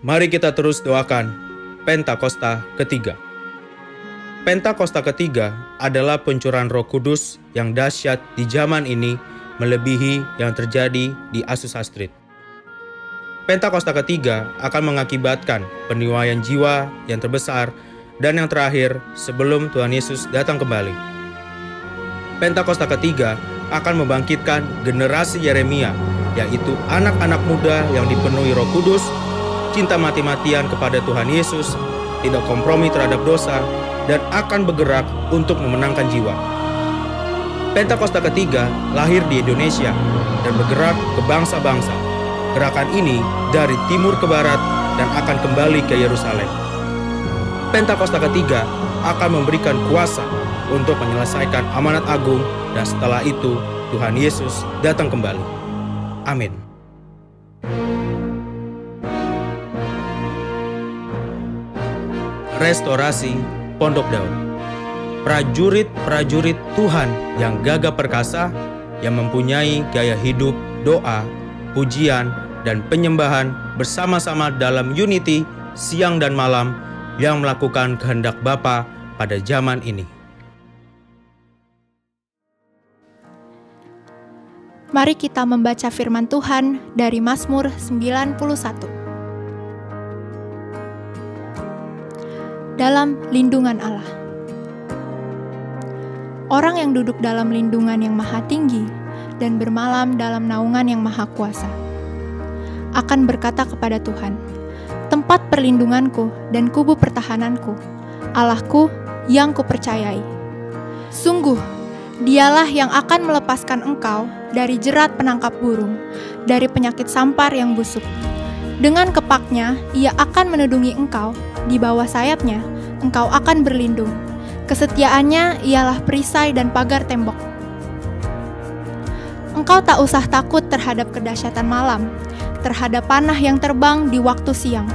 Mari kita terus doakan Pentakosta ketiga. Pentakosta ketiga adalah pencurahan Roh Kudus yang dahsyat di zaman ini, melebihi yang terjadi di Azusa Street. Pentakosta ketiga akan mengakibatkan peniwaian jiwa yang terbesar dan yang terakhir sebelum Tuhan Yesus datang kembali. Pentakosta ketiga akan membangkitkan generasi Yeremia, yaitu anak-anak muda yang dipenuhi Roh Kudus, cinta mati-matian kepada Tuhan Yesus, tidak kompromi terhadap dosa, dan akan bergerak untuk memenangkan jiwa. Pentakosta ketiga lahir di Indonesia dan bergerak ke bangsa-bangsa. Gerakan ini dari timur ke barat dan akan kembali ke Yerusalem. Pentakosta ketiga akan memberikan kuasa untuk menyelesaikan amanat agung, dan setelah itu Tuhan Yesus datang kembali. Amin. Restorasi Pondok Daun. Prajurit-prajurit Tuhan yang gagah perkasa, yang mempunyai gaya hidup, doa, pujian, dan penyembahan bersama-sama dalam unity siang dan malam, yang melakukan kehendak Bapa pada zaman ini. Mari kita membaca firman Tuhan dari Mazmur 91. Dalam lindungan Allah. Orang yang duduk dalam lindungan yang maha tinggi dan bermalam dalam naungan yang maha kuasa akan berkata kepada Tuhan, tempat perlindunganku dan kubu pertahananku, Allahku yang kupercayai. Sungguh, Dialah yang akan melepaskan engkau dari jerat penangkap burung, dari penyakit sampar yang busuk. Dengan kepaknya, Ia akan menudungi engkau, di bawah sayapnya, engkau akan berlindung. Kesetiaannya ialah perisai dan pagar tembok. Engkau tak usah takut terhadap kedahsyatan malam, terhadap panah yang terbang di waktu siang,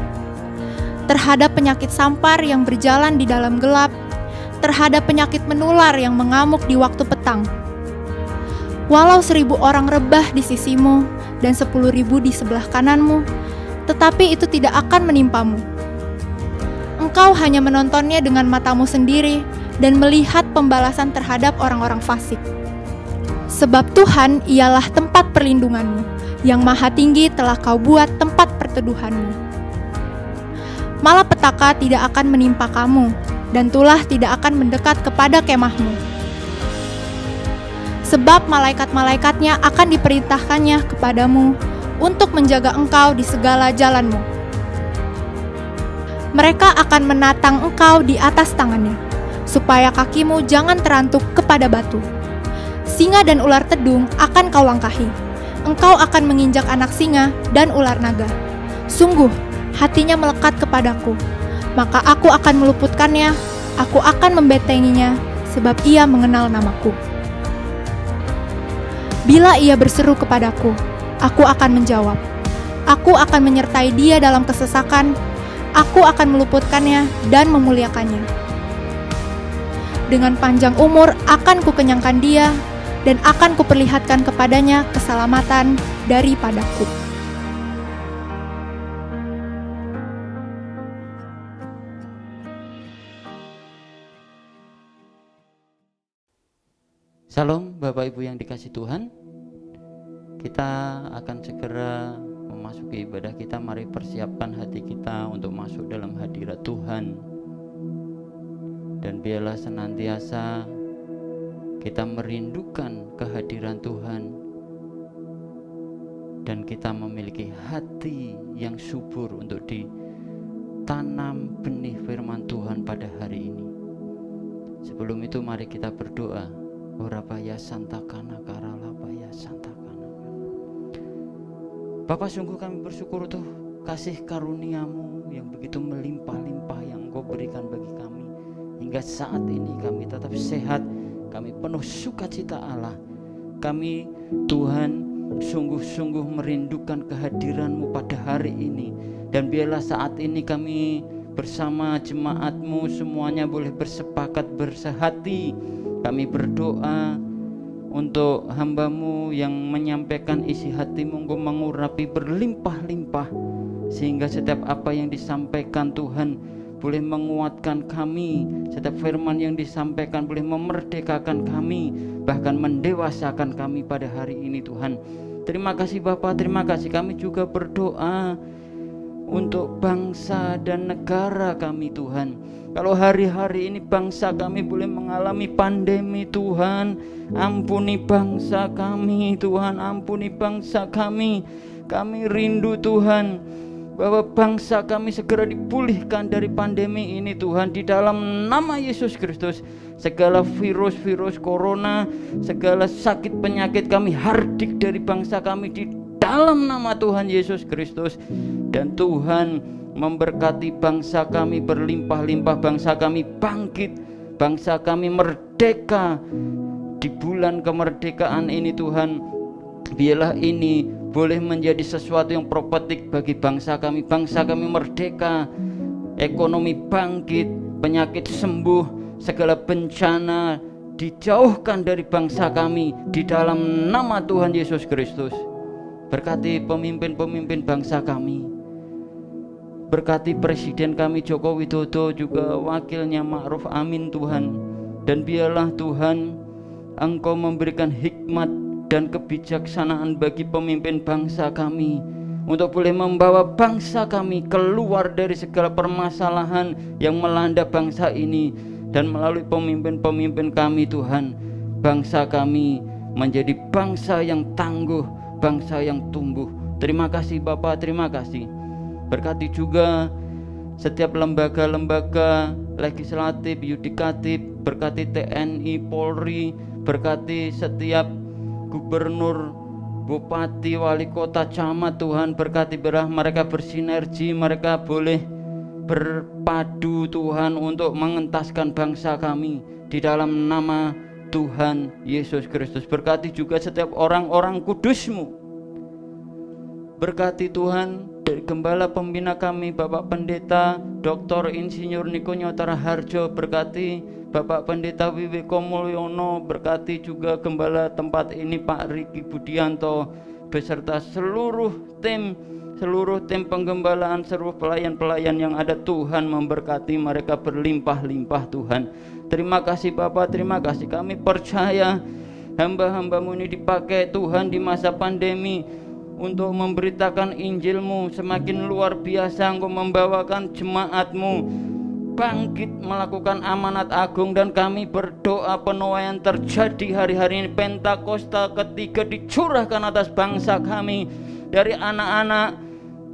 terhadap penyakit sampar yang berjalan di dalam gelap, terhadap penyakit menular yang mengamuk di waktu petang. Walau 1.000 orang rebah di sisimu dan 10.000 di sebelah kananmu, tetapi itu tidak akan menimpamu. Engkau hanya menontonnya dengan matamu sendiri dan melihat pembalasan terhadap orang-orang fasik. Sebab Tuhan ialah tempat perlindunganmu, yang maha tinggi telah kau buat tempat perteduhanmu. Malapetaka tidak akan menimpa kamu, dan tulah tidak akan mendekat kepada kemahmu. Sebab malaikat-malaikatnya akan diperintahkannya kepadamu untuk menjaga engkau di segala jalanmu. Mereka akan menatang engkau di atas tangannya, supaya kakimu jangan terantuk kepada batu. Singa dan ular tedung akan kau langkahi. Engkau akan menginjak anak singa dan ular naga. Sungguh, hatinya melekat kepadaku, maka aku akan meluputkannya, aku akan membentenginya, sebab ia mengenal namaku. Bila ia berseru kepadaku, aku akan menjawab. Aku akan menyertai dia dalam kesesakan, aku akan meluputkannya dan memuliakannya. Dengan panjang umur akan kukenyangkan dia, dan akan kuperlihatkan kepadanya keselamatan daripadaku. Salam Bapak Ibu yang dikasih Tuhan. Kita akan segera memasuki ibadah kita. Mari persiapkan hati kita untuk masuk dalam hadirat Tuhan. Dan biarlah senantiasa kita merindukan kehadiran Tuhan, dan kita memiliki hati yang subur untuk ditanam benih firman Tuhan pada hari ini. Sebelum itu mari kita berdoa. Orabaya Santa Kana Karalabaya Santa Kana. Bapa, sungguh kami bersyukur tuh kasih karuniamu yang begitu melimpah-limpah yang Engkau berikan bagi kami. Hingga saat ini kami tetap sehat, kami penuh sukacita Allah. Kami Tuhan sungguh-sungguh merindukan kehadiran-Mu pada hari ini. Dan biarlah saat ini kami bersama jemaat-Mu semuanya boleh bersepakat bersehati. Kami berdoa untuk hamba-Mu yang menyampaikan isi hati-Mu, Engkau mengurapi berlimpah-limpah sehingga setiap apa yang disampaikan Tuhan boleh menguatkan kami, setiap firman yang disampaikan boleh memerdekakan kami, bahkan mendewasakan kami pada hari ini Tuhan. Terima kasih Bapa, terima kasih. Kami juga berdoa untuk bangsa dan negara kami Tuhan. Kalau hari-hari ini bangsa kami boleh mengalami pandemi Tuhan, ampuni bangsa kami Tuhan, ampuni bangsa kami. Kami rindu Tuhan bahwa bangsa kami segera dipulihkan dari pandemi ini Tuhan, di dalam nama Yesus Kristus. Segala virus-virus corona, segala sakit penyakit kami hardik dari bangsa kami di dalam nama Tuhan Yesus Kristus. Dan Tuhan memberkati bangsa kami berlimpah-limpah, bangsa kami bangkit, bangsa kami merdeka di bulan kemerdekaan ini Tuhan. Biarlah ini boleh menjadi sesuatu yang prophetik bagi bangsa kami. Bangsa kami merdeka, ekonomi bangkit, penyakit sembuh, segala bencana dijauhkan dari bangsa kami di dalam nama Tuhan Yesus Kristus. Berkati pemimpin-pemimpin bangsa kami, berkati Presiden kami Joko Widodo, juga wakilnya Ma'ruf Amin Tuhan. Dan biarlah Tuhan Engkau memberikan hikmat dan kebijaksanaan bagi pemimpin bangsa kami untuk boleh membawa bangsa kami keluar dari segala permasalahan yang melanda bangsa ini. Dan melalui pemimpin-pemimpin kami Tuhan, bangsa kami menjadi bangsa yang tangguh, bangsa yang tumbuh. Terima kasih Bapa, terima kasih. Berkati juga setiap lembaga-lembaga legislatif, yudikatif, berkati TNI, Polri, berkati setiap gubernur, bupati, wali kota, camat Tuhan. Berkati mereka bersinergi, mereka boleh berpadu Tuhan untuk mengentaskan bangsa kami di dalam nama Tuhan Yesus Kristus. Berkati juga setiap orang-orang kudus-Mu. Berkati Tuhan dari gembala pembina kami Bapak Pendeta Dr. Insinyur Niko Nyotara Harjo. Berkati Bapak Pendeta Wiwiko Mulyono. Berkati juga gembala tempat ini Pak Riki Budianto beserta seluruh tim penggembalaan, seluruh pelayan-pelayan yang ada. Tuhan memberkati mereka berlimpah-limpah Tuhan. Terima kasih Bapak, terima kasih. Kami percaya hamba-hamba-Mu ini dipakai Tuhan di masa pandemi untuk memberitakan Injil-Mu semakin luar biasa. Engkau membawakan jemaat-Mu bangkit melakukan amanat agung. Dan kami berdoa penuaian terjadi hari-hari ini. Pentakosta ketiga dicurahkan atas bangsa kami. Dari anak-anak,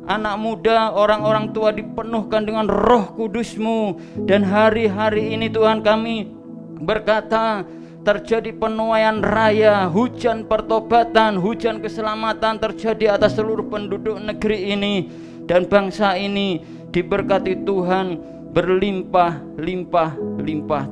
anak muda, orang-orang tua dipenuhkan dengan Roh Kudus-Mu. Dan hari-hari ini Tuhan kami berkata terjadi penuaian raya, hujan pertobatan, hujan keselamatan terjadi atas seluruh penduduk negeri ini. Dan bangsa ini diberkati Tuhan berlimpah-limpah.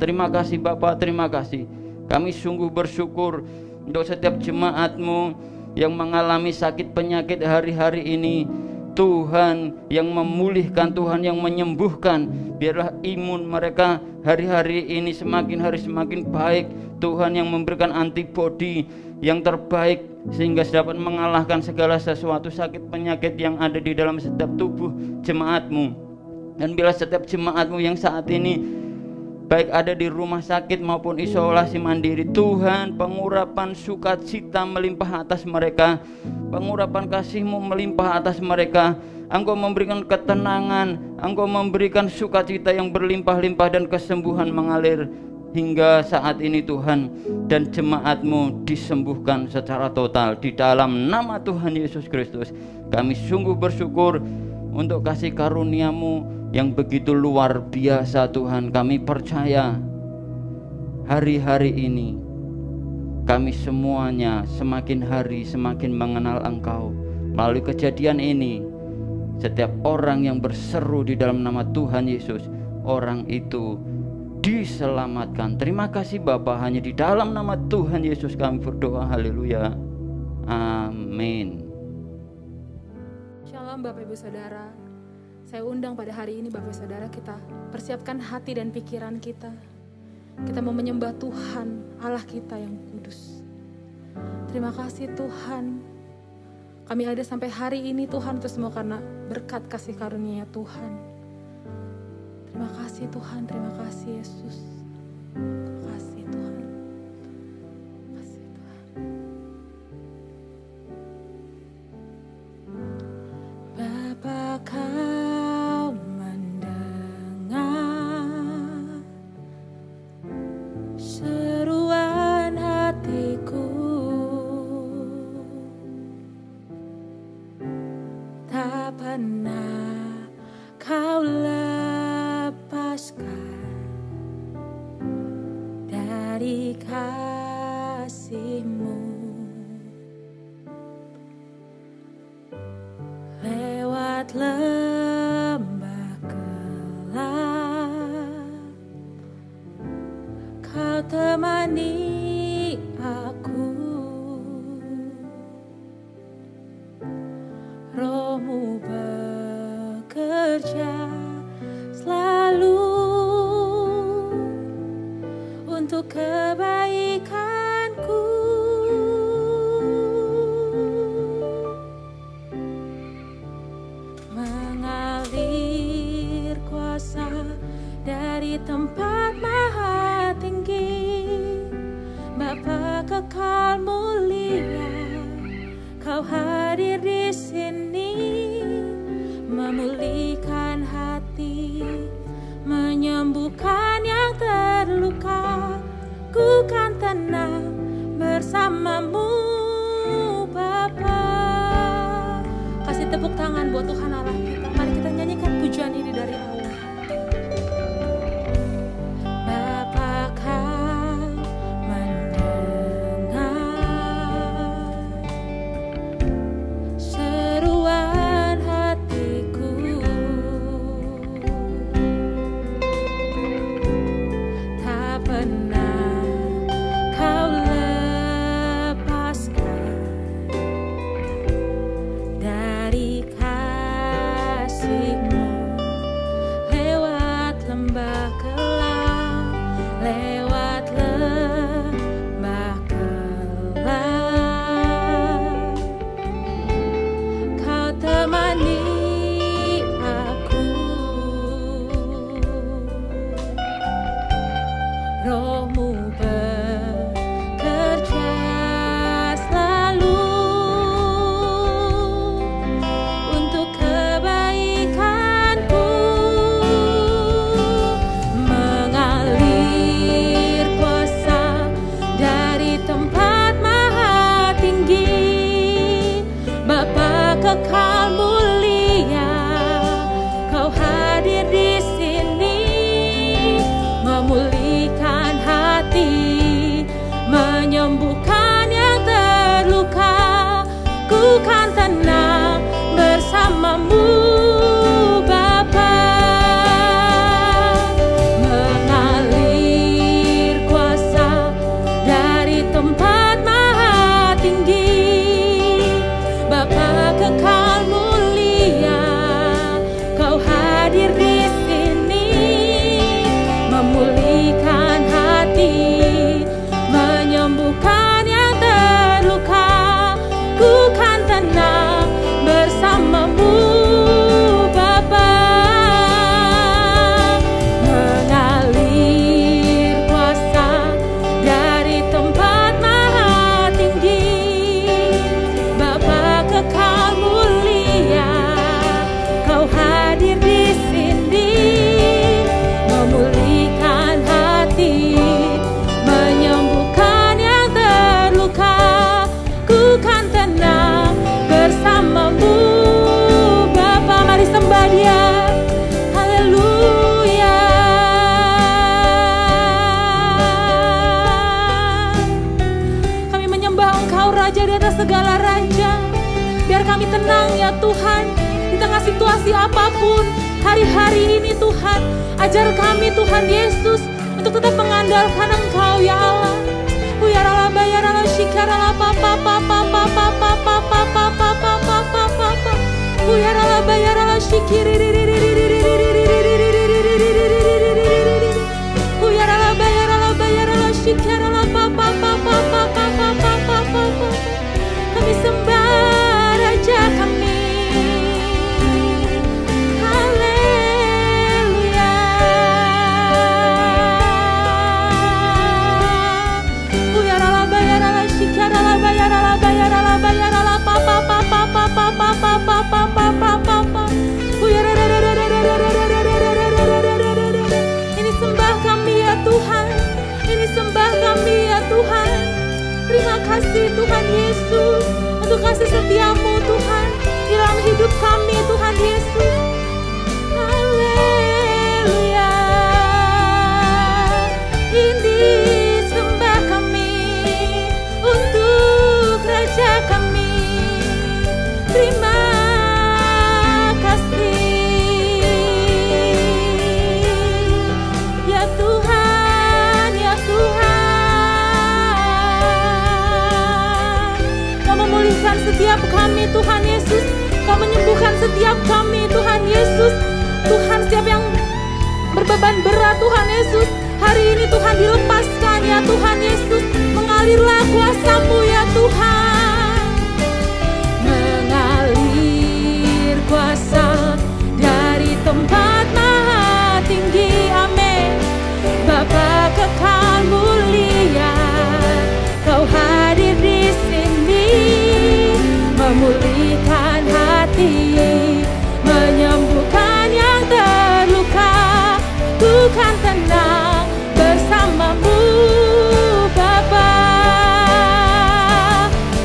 Terima kasih Bapak, terima kasih. Kami sungguh bersyukur untuk setiap jemaat-Mu yang mengalami sakit penyakit hari-hari ini. Tuhan yang memulihkan, Tuhan yang menyembuhkan. Biarlah imun mereka hari-hari ini semakin hari semakin baik. Tuhan yang memberikan antibodi yang terbaik sehingga dapat mengalahkan segala sesuatu sakit penyakit yang ada di dalam setiap tubuh jemaat-Mu. Dan bila setiap jemaat-Mu yang saat ini baik ada di rumah sakit maupun isolasi mandiri, Tuhan pengurapan sukacita melimpah atas mereka, pengurapan kasih-Mu melimpah atas mereka. Engkau memberikan ketenangan, Engkau memberikan sukacita yang berlimpah-limpah dan kesembuhan mengalir hingga saat ini Tuhan. Dan jemaat-Mu disembuhkan secara total di dalam nama Tuhan Yesus Kristus. Kami sungguh bersyukur untuk kasih karunia-Mu yang begitu luar biasa Tuhan. Kami percaya hari-hari ini kami semuanya semakin hari semakin mengenal Engkau. Melalui kejadian ini, setiap orang yang berseru di dalam nama Tuhan Yesus, orang itu diselamatkan. Terima kasih Bapa, hanya di dalam nama Tuhan Yesus kami berdoa. Haleluya, amin. Shalom Bapak Ibu Saudara. Saya undang pada hari ini Bapak Saudara, kita persiapkan hati dan pikiran kita. Kita mau menyembah Tuhan Allah kita yang kudus. Terima kasih Tuhan, Kami ada sampai hari ini Tuhan, itu semua karena berkat kasih karunia Tuhan. Terima kasih Tuhan, terima kasih Yesus. Terima kasih Tuhan. Terima kasih Tuhan. Bapa, Kau mendengar seruan hatiku. Tak pernah Kau lepaskan dari kasih-Mu. Lewat lembah gelap, Kau temani aku. Roh-Mu bekerja selalu untuk kebaikanku. Mengalir kuasa dari tempat maha tinggi, Bapa kekal mulia, Kau hadir di sini, memulihkan hati, menyembuhkan yang terluka. Ku kan tenang bersama-Mu, Bapa. Kasih tepuk tangan buat Tuhan Allah kita. Mari kita nyanyikan pujian ini dari Allah. Bapa, Kau mendengar seruan hatiku. Tak pernah Kau lepaskan dari kasih-Mu. Lewat lembah gelap, lewat lembah gelap, Kau temani aku. Roh-Mu bekerja selalu untuk kebaikanku. Mengalir kuasa dari tempat maha tinggi, Bapa kekal mulia, Kau hadir di sini, memulihkan hati, menyembuhkan yang terluka. Ku kan tenang bersama-Mu, Bapa. Mengalir kuasa dari tempat maha tinggi, Bapa kekal mulia, Kau hadir di sini, memulihkan hati, menyembuhkan yang terluka. Ku kan tenang bersama-Mu, Bapa. Mengalir kuasa dari tempat maha tinggi, Bapa kekal mulia, Kau hadir di sini, memulihkan hati, menyembuhkan yang terluka. Ku kan tenang bersama-Mu, Bapa. Mari sembah Dia. Haleluya. Kami menyembah Engkau, Raja di atas segala raja. Biar kami tenang ya Tuhan, di tengah situasi apapun hari-hari ini Tuhan. Ajar kami Tuhan Yesus untuk tetap mengandalkan Engkau ya Allah. Uyarala bayarala shikarala papa papa papa papa papa papa papa papa. Uyarala bayarala shikiri. Uyarala bayarala shikarala papa papa papa papa papa. Kami sembah Yesus, untuk kasih setiamu Tuhan di dalam hidup kami Tuhan Yesus. Haleluya. Ini sembah kami untuk Raja kami. Terima kasih ya Tuhan, ya Tuhan. Kau memulihkan setiap kami Tuhan Yesus. Kau menyembuhkan setiap kami Tuhan Yesus. Tuhan, setiap yang berbeban berat Tuhan Yesus, hari ini Tuhan dilepaskan ya Tuhan Yesus. Mengalirlah kuasa-Mu ya Tuhan. Mengalir kuasa dari tempat maha tinggi, amin. Bapa kekal mulia, Kau hadir di sini, memulihkan hati, menyembuhkan yang terluka. Ku kan tenang bersama-Mu Bapa.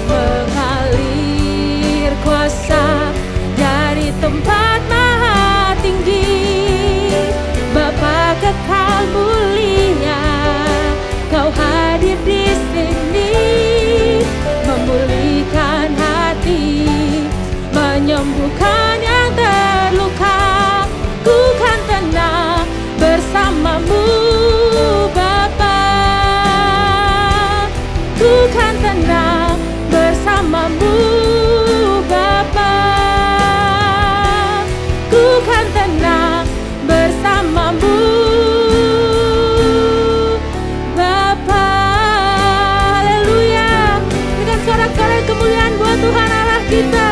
Mengalir kuasa dari tempat maha tinggi, Bapa kekal mulia, Kau hadir di sini, memulihkan hati, menyembuhkan yang terluka. Ku kan tenang bersama-Mu Bapa. Ku kan tenang bersama-Mu Bapa. Ku kan tenang bersama-Mu Bapa. Haleluya. Berikan sorak-sorai kemuliaan buat Tuhan Allah kita.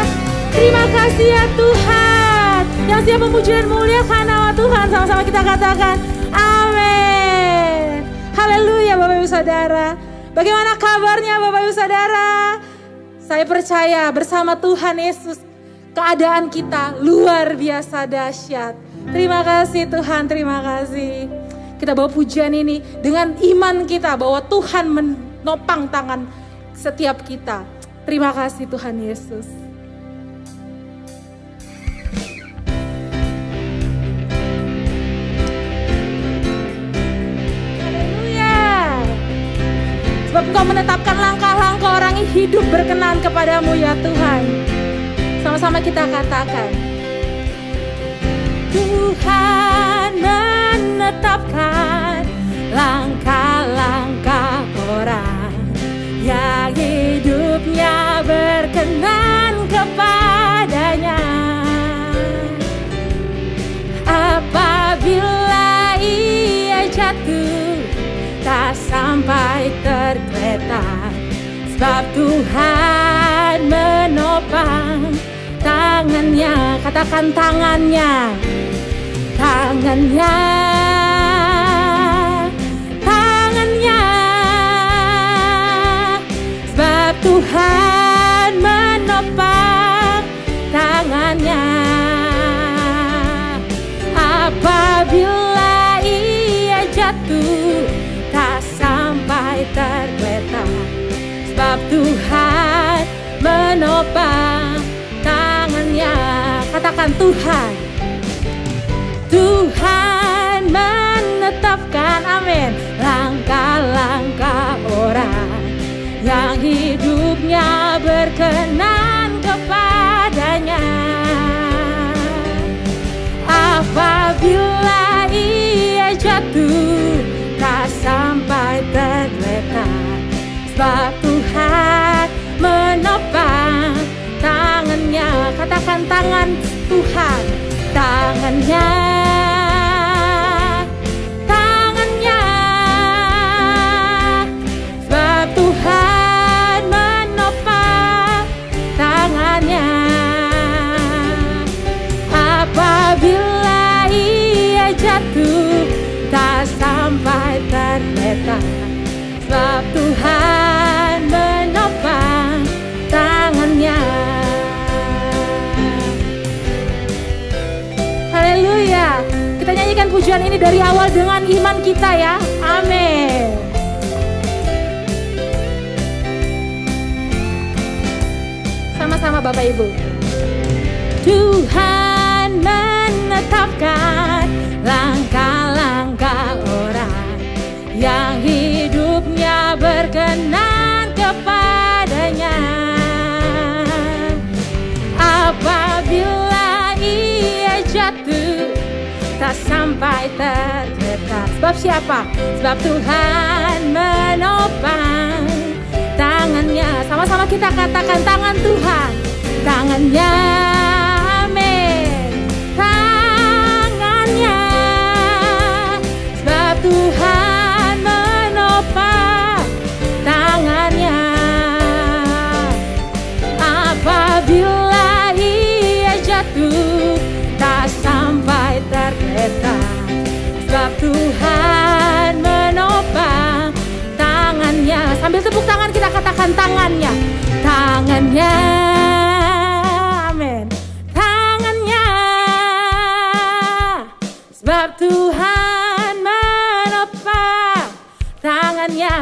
Terima kasih ya Tuhan. Yang siap memuji dan memuliakan nama Tuhan, sama-sama kita katakan amin. Haleluya Bapak Ibu Saudara. Bagaimana kabarnya Bapak Ibu Saudara? Saya percaya bersama Tuhan Yesus keadaan kita luar biasa dahsyat. Terima kasih Tuhan, terima kasih. Kita bawa pujian ini dengan iman kita bahwa Tuhan menopang tangan setiap kita. Terima kasih Tuhan Yesus. Sebab Engkau menetapkan langkah-langkah orang yang hidup berkenan kepadamu ya Tuhan. Sama-sama kita katakan. Tuhan menetapkan langkah-langkah orang yang hidupnya berkenan kepadanya. Apabila ia jatuh, tak sampai tergeletak, sebab Tuhan menopang tangannya. Katakan tangannya, tangannya, tangannya. Sebab Tuhan menopang tangannya. Apabila ia jatuh, tak sampai tergeletak, sebab Tuhan menopang tangannya. Katakan Tuhan. Tuhan menetapkan, amin, langkah-langkah orang yang hidupnya berkenan kepadanya. Apabila ia jatuh, tak sampai tergeletak, sebab Tuhan menopang tangannya. Katakan tangan Tuhan, tangannya, tangannya. Sebab Tuhan menopang tangannya. Apabila ia jatuh, tak sampai tergeletak, sebab Tuhan menopang tangannya. Haleluya. Kita nyanyikan pujian ini dari awal dengan iman kita ya. Amin. sama-sama Bapak Ibu. Tuhan menetapkan langkah-langkah orang yang hidupnya berkenan kepadanya. Apabila ia jatuh, tak sampai tergeletak. Sebab siapa? Sebab Tuhan menopang tangannya. Sama-sama kita katakan tangan Tuhan. Tangannya, amin. Tangannya. Sebab Tuhan menopang tangannya. Apabila ia jatuh, tak sampai tergeletak. Sebab Tuhan menopang tangannya. Sambil tepuk tangan kita katakan tangannya. Tangannya, amin. Tangannya. Sebab Tuhan menopang tangannya.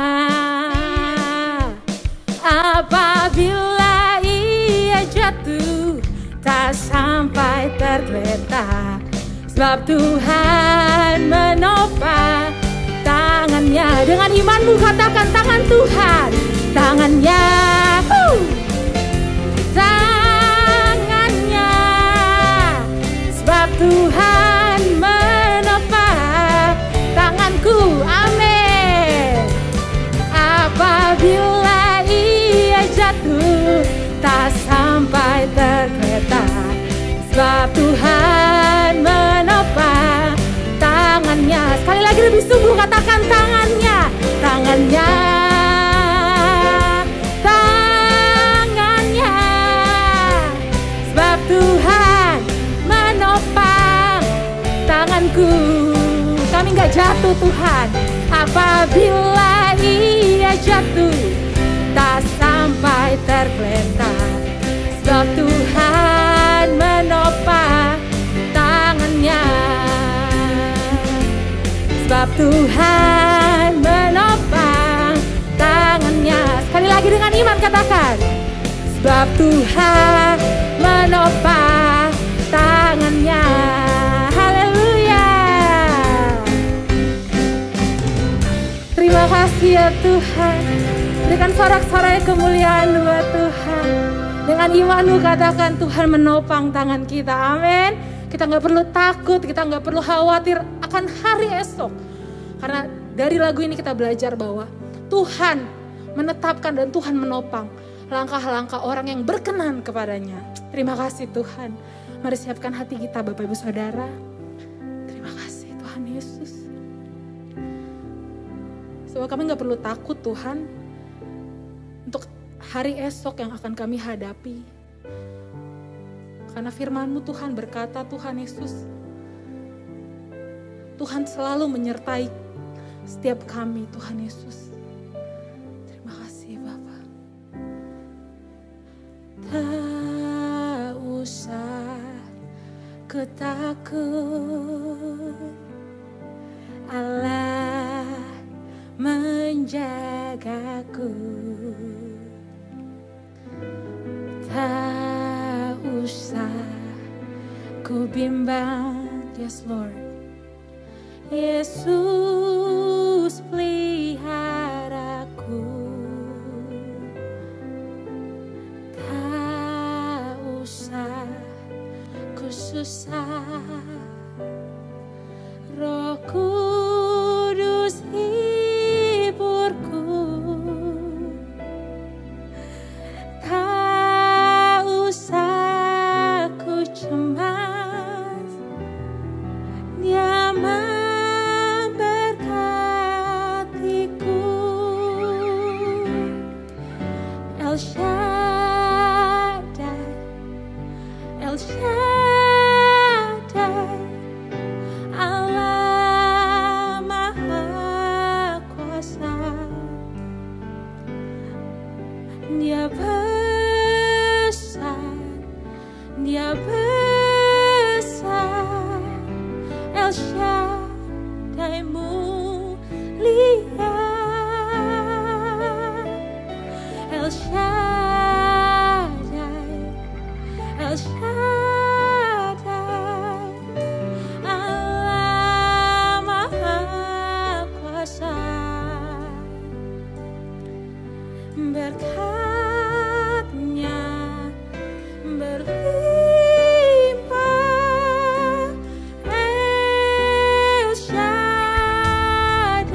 Apabila ia jatuh, tak sampai tergeletak. Sebab Tuhan menopang tangannya. Dengan imanmu katakan tangan Tuhan. Tangannya, tangannya. Sebab Tuhan menopang tanganku, amin. Apabila ia jatuh, tak sampai tergeletak. Sebab Tuhan menopang tangannya. Sekali lagi lebih sungguh katakan tangannya. Tangannya, tangannya. Sebab Tuhan menopang tanganku. Kami gak jatuh Tuhan. Apabila ia jatuh, tak sampai tergeletak. Sebab Tuhan menopang tangannya. Sebab Tuhan menopang tangannya. Sekali lagi dengan iman katakan. Sebab Tuhan menopang tangannya. Haleluya. Terima kasih ya Tuhan. Berikan sorak-sorai kemuliaan buat Tuhan. Dengan imanmu katakan Tuhan menopang tangan kita. Amin. Kita gak perlu takut, kita gak perlu khawatir akan hari esok. Karena dari lagu ini kita belajar bahwa Tuhan menetapkan dan Tuhan menopang langkah-langkah orang yang berkenan kepadanya. Terima kasih Tuhan. Mari siapkan hati kita Bapak Ibu Saudara. Terima kasih Tuhan Yesus. Sebab kami gak perlu takut Tuhan untuk hari esok yang akan kami hadapi. Karena firman-Mu Tuhan berkata, Tuhan Yesus, Tuhan selalu menyertai setiap kami, Tuhan Yesus. Terima kasih Bapa. Tak usah ketakut, Allah menjagaku. Tak usah ku bimbang, yes Lord. Yesus peliharaku. Tak usah ku susah, Roh Kudus hiburku. Tak usah ku cemas, Dia memberkatiku. El Shaddai, El Shaddai, Allah Maha Kuasa. Dia besar, Dia besar. El Shaddai mulia, El Shaddai El Shaddai, Allah Maha Kuasa. Berkat-Nya berlimpah, El Shaddai.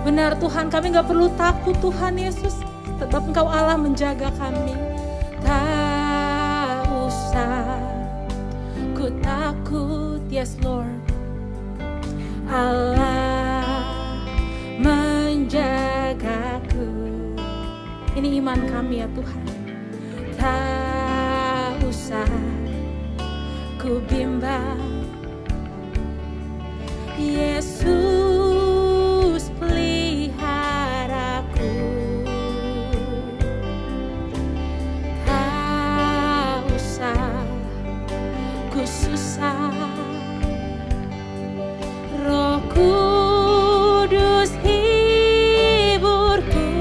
Benar Tuhan, kami gak perlu takut Tuhan Yesus, sebab Engkau Allah menjaga kami. Tak usah ku takut, yes Lord, Allah menjagaku. Ini iman kami ya Tuhan. Tak usah ku bimbang, Yesus peliharaku. Tak usah ku susah, Roh Kudus hiburku.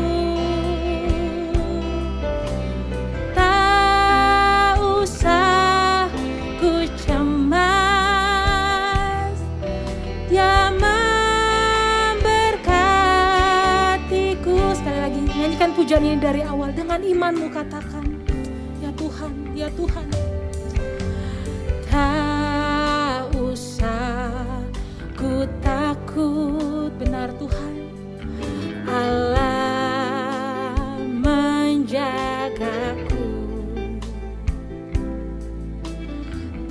Tak usah ku cemas, Dia memberkatiku. Sekali lagi, nyanyikan pujian ini dari awal. Dengan imanmu katakan, ya Tuhan, ya Tuhan. Tak usah ku takut, benar Tuhan, Allah menjagaku.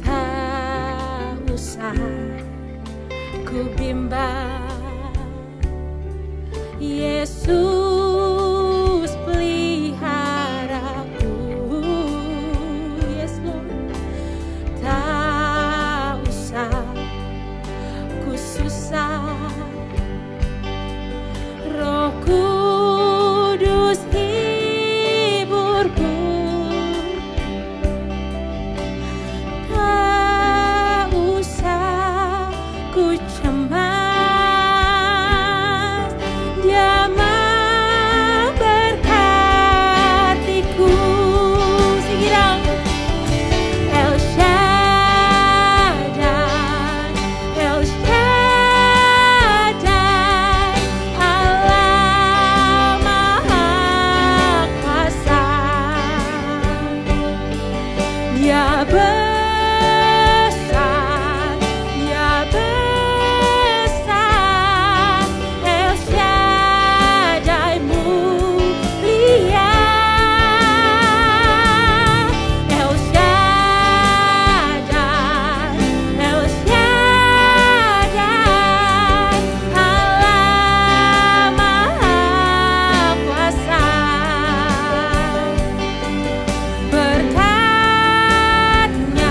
Tak usah ku bimbang, Yesus peliharaku. Yes Lord. Tak usah ku susah, Roh Kudus hiburku. Tak usah ku cemas, Dia memberkatiku. Sigirang El Shaddai, El Shaddai, Allah Maha Kuasa. Dia besar, Dia besar, El Shaddai mulia, El Shaddai, El Shaddai, Allah Maha Kuasa. Berkat-Nya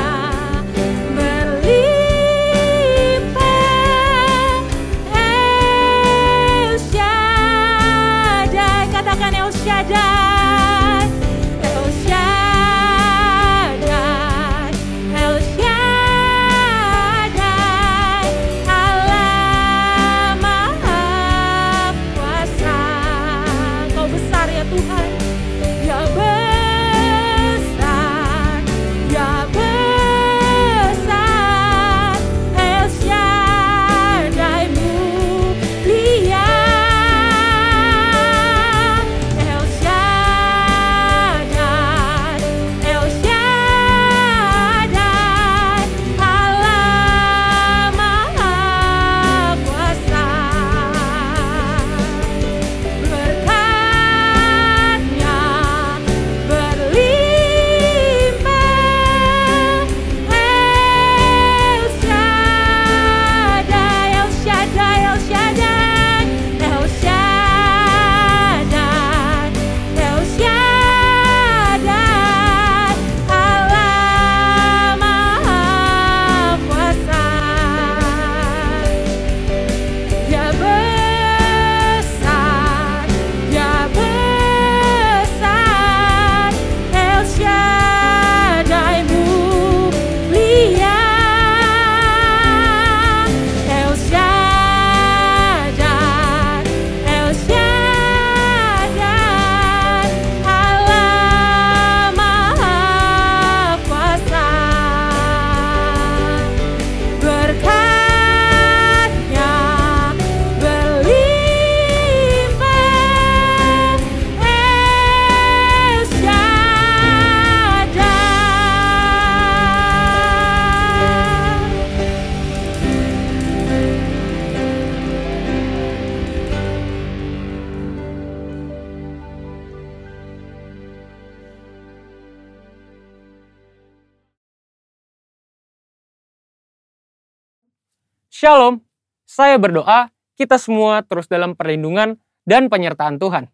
Shalom, saya berdoa kita semua terus dalam perlindungan dan penyertaan Tuhan.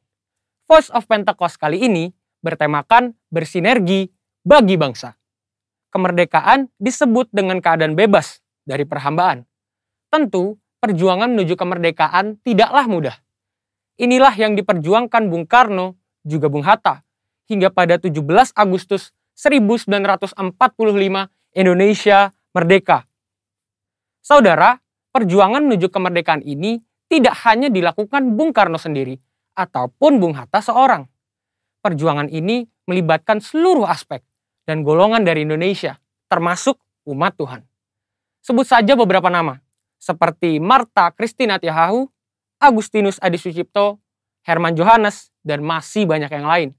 Voice of Pentecost kali ini bertemakan bersinergi bagi bangsa. Kemerdekaan disebut dengan keadaan bebas dari perhambaan. Tentu, perjuangan menuju kemerdekaan tidaklah mudah. Inilah yang diperjuangkan Bung Karno juga Bung Hatta hingga pada 17 Agustus 1945 Indonesia merdeka. Saudara, perjuangan menuju kemerdekaan ini tidak hanya dilakukan Bung Karno sendiri ataupun Bung Hatta seorang. Perjuangan ini melibatkan seluruh aspek dan golongan dari Indonesia, termasuk umat Tuhan. Sebut saja beberapa nama, seperti Martha Christina Tiahahu, Agustinus Adi Sucipto, Herman Johannes, dan masih banyak yang lain.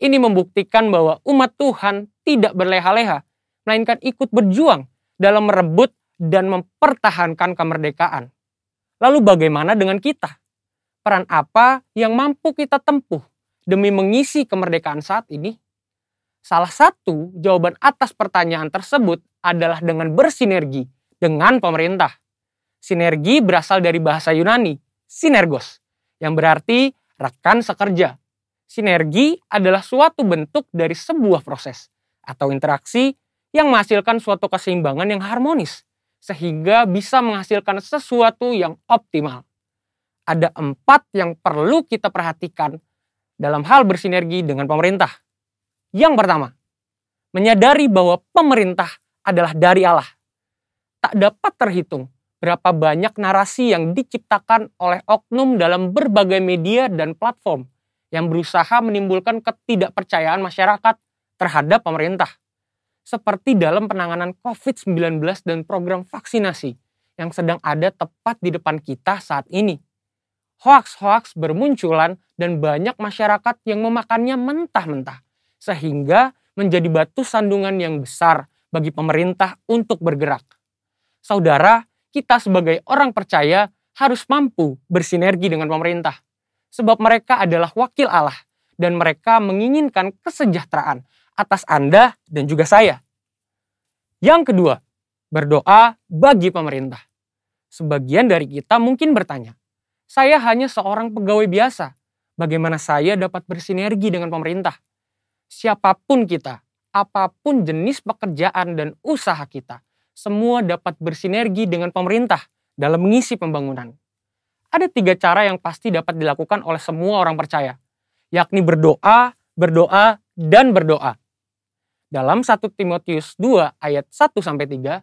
Ini membuktikan bahwa umat Tuhan tidak berleha-leha, melainkan ikut berjuang dalam merebut dan mempertahankan kemerdekaan. Lalu bagaimana dengan kita? Peran apa yang mampu kita tempuh demi mengisi kemerdekaan saat ini? Salah satu jawaban atas pertanyaan tersebut adalah dengan bersinergi dengan pemerintah. Sinergi berasal dari bahasa Yunani, sinergos, yang berarti rekan sekerja. Sinergi adalah suatu bentuk dari sebuah proses atau interaksi yang menghasilkan suatu keseimbangan yang harmonis, sehingga bisa menghasilkan sesuatu yang optimal. Ada 4 yang perlu kita perhatikan dalam hal bersinergi dengan pemerintah. Yang pertama, menyadari bahwa pemerintah adalah dari Allah. Tak dapat terhitung berapa banyak narasi yang diciptakan oleh oknum dalam berbagai media dan platform yang berusaha menimbulkan ketidakpercayaan masyarakat terhadap pemerintah. Seperti dalam penanganan COVID-19 dan program vaksinasi yang sedang ada tepat di depan kita saat ini. Hoaks-hoaks bermunculan dan banyak masyarakat yang memakannya mentah-mentah, sehingga menjadi batu sandungan yang besar bagi pemerintah untuk bergerak. Saudara, kita sebagai orang percaya harus mampu bersinergi dengan pemerintah, sebab mereka adalah wakil Allah dan mereka menginginkan kesejahteraan atas Anda dan juga saya. Yang kedua, berdoa bagi pemerintah. Sebagian dari kita mungkin bertanya, saya hanya seorang pegawai biasa, bagaimana saya dapat bersinergi dengan pemerintah? Siapapun kita, apapun jenis pekerjaan dan usaha kita, semua dapat bersinergi dengan pemerintah dalam mengisi pembangunan. Ada 3 cara yang pasti dapat dilakukan oleh semua orang percaya, yakni berdoa, berdoa, dan berdoa. Dalam 1 Timotius 2 ayat 1-3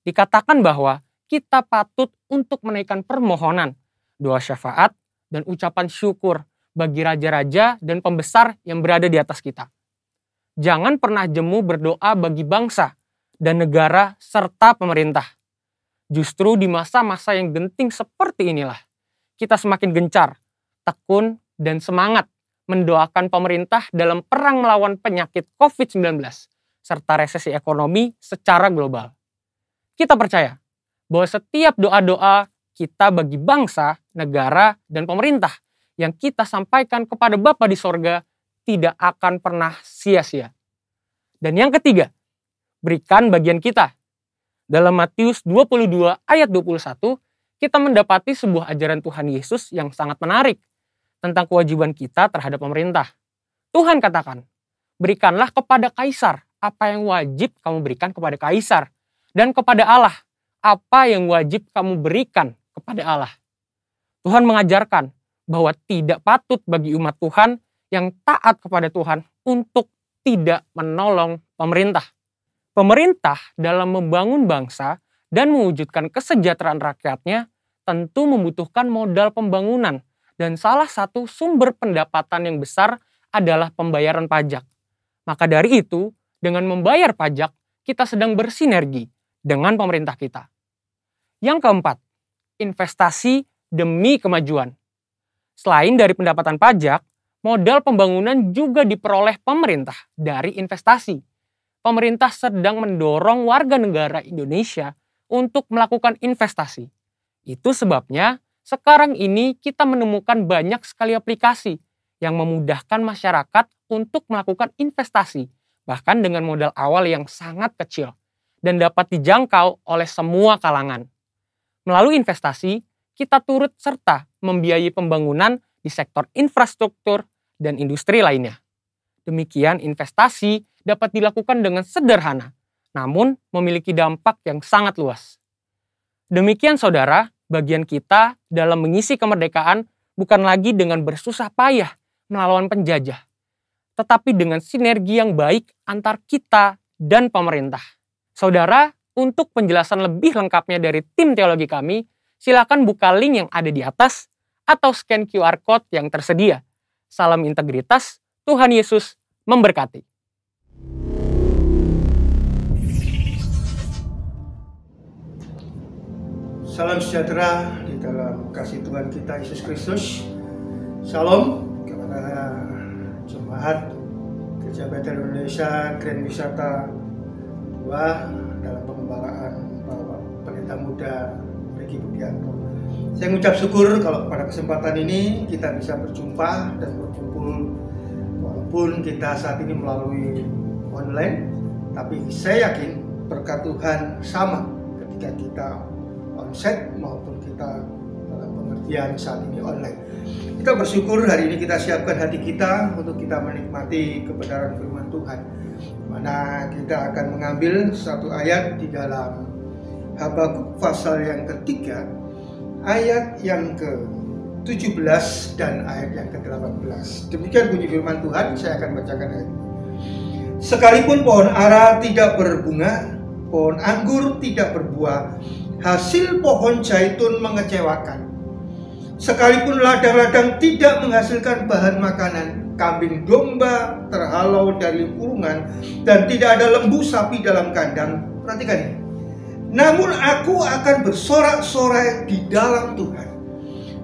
dikatakan bahwa kita patut untuk menaikkan permohonan, doa syafaat, dan ucapan syukur bagi raja-raja dan pembesar yang berada di atas kita. Jangan pernah jemu berdoa bagi bangsa dan negara serta pemerintah. Justru di masa-masa yang genting seperti inilah, kita semakin gencar, tekun, dan semangat mendoakan pemerintah dalam perang melawan penyakit COVID-19 serta resesi ekonomi secara global. Kita percaya bahwa setiap doa-doa kita bagi bangsa, negara, dan pemerintah yang kita sampaikan kepada Bapa di sorga tidak akan pernah sia-sia. Dan yang ketiga, berikan bagian kita. Dalam Matius 22 ayat 21, kita mendapati sebuah ajaran Tuhan Yesus yang sangat menarik tentang kewajiban kita terhadap pemerintah. Tuhan katakan, berikanlah kepada Kaisar apa yang wajib kamu berikan kepada Kaisar, dan kepada Allah apa yang wajib kamu berikan kepada Allah. Tuhan mengajarkan bahwa tidak patut bagi umat Tuhan yang taat kepada Tuhan untuk tidak menolong pemerintah. Pemerintah dalam membangun bangsa dan mewujudkan kesejahteraan rakyatnya tentu membutuhkan modal pembangunan, dan salah satu sumber pendapatan yang besar adalah pembayaran pajak. Maka dari itu, dengan membayar pajak, kita sedang bersinergi dengan pemerintah kita. Yang keempat, investasi demi kemajuan. Selain dari pendapatan pajak, modal pembangunan juga diperoleh pemerintah dari investasi. Pemerintah sedang mendorong warga negara Indonesia untuk melakukan investasi. Itu sebabnya sekarang ini kita menemukan banyak sekali aplikasi yang memudahkan masyarakat untuk melakukan investasi, bahkan dengan modal awal yang sangat kecil dan dapat dijangkau oleh semua kalangan. Melalui investasi, kita turut serta membiayai pembangunan di sektor infrastruktur dan industri lainnya. Demikian investasi dapat dilakukan dengan sederhana, namun memiliki dampak yang sangat luas. Demikian saudara, bagian kita dalam mengisi kemerdekaan bukan lagi dengan bersusah payah melawan penjajah, tetapi dengan sinergi yang baik antar kita dan pemerintah. Saudara, untuk penjelasan lebih lengkapnya dari tim teologi kami, silakan buka link yang ada di atas atau scan QR Code yang tersedia. Salam integritas, Tuhan Yesus memberkati. Salam sejahtera di dalam kasih Tuhan kita Yesus Kristus. Shalom kepada jemaat Gereja Bethel Indonesia Grand Wisata 2 dalam pengembalaan Bapak Pendeta Muda Regi Budianto. Saya mengucap syukur kalau pada kesempatan ini kita bisa berjumpa dan berkumpul walaupun kita saat ini melalui online, tapi saya yakin berkat Tuhan sama ketika kita onsite maupun kita dalam pengertian saat ini online. Kita bersyukur hari ini kita siapkan hati kita untuk kita menikmati kebenaran firman Tuhan, mana kita akan mengambil satu ayat di dalam Habakuk pasal yang ketiga, ayat yang ke-17 dan ayat yang ke-18. Demikian bunyi firman Tuhan, saya akan bacakan ayat ini. Sekalipun pohon ara tidak berbunga, pohon anggur tidak berbuah, hasil pohon zaitun mengecewakan. Sekalipun ladang-ladang tidak menghasilkan bahan makanan, kambing domba terhalau dari kurungan, dan tidak ada lembu sapi dalam kandang. Perhatikan ini. Namun aku akan bersorak-sorai di dalam Tuhan,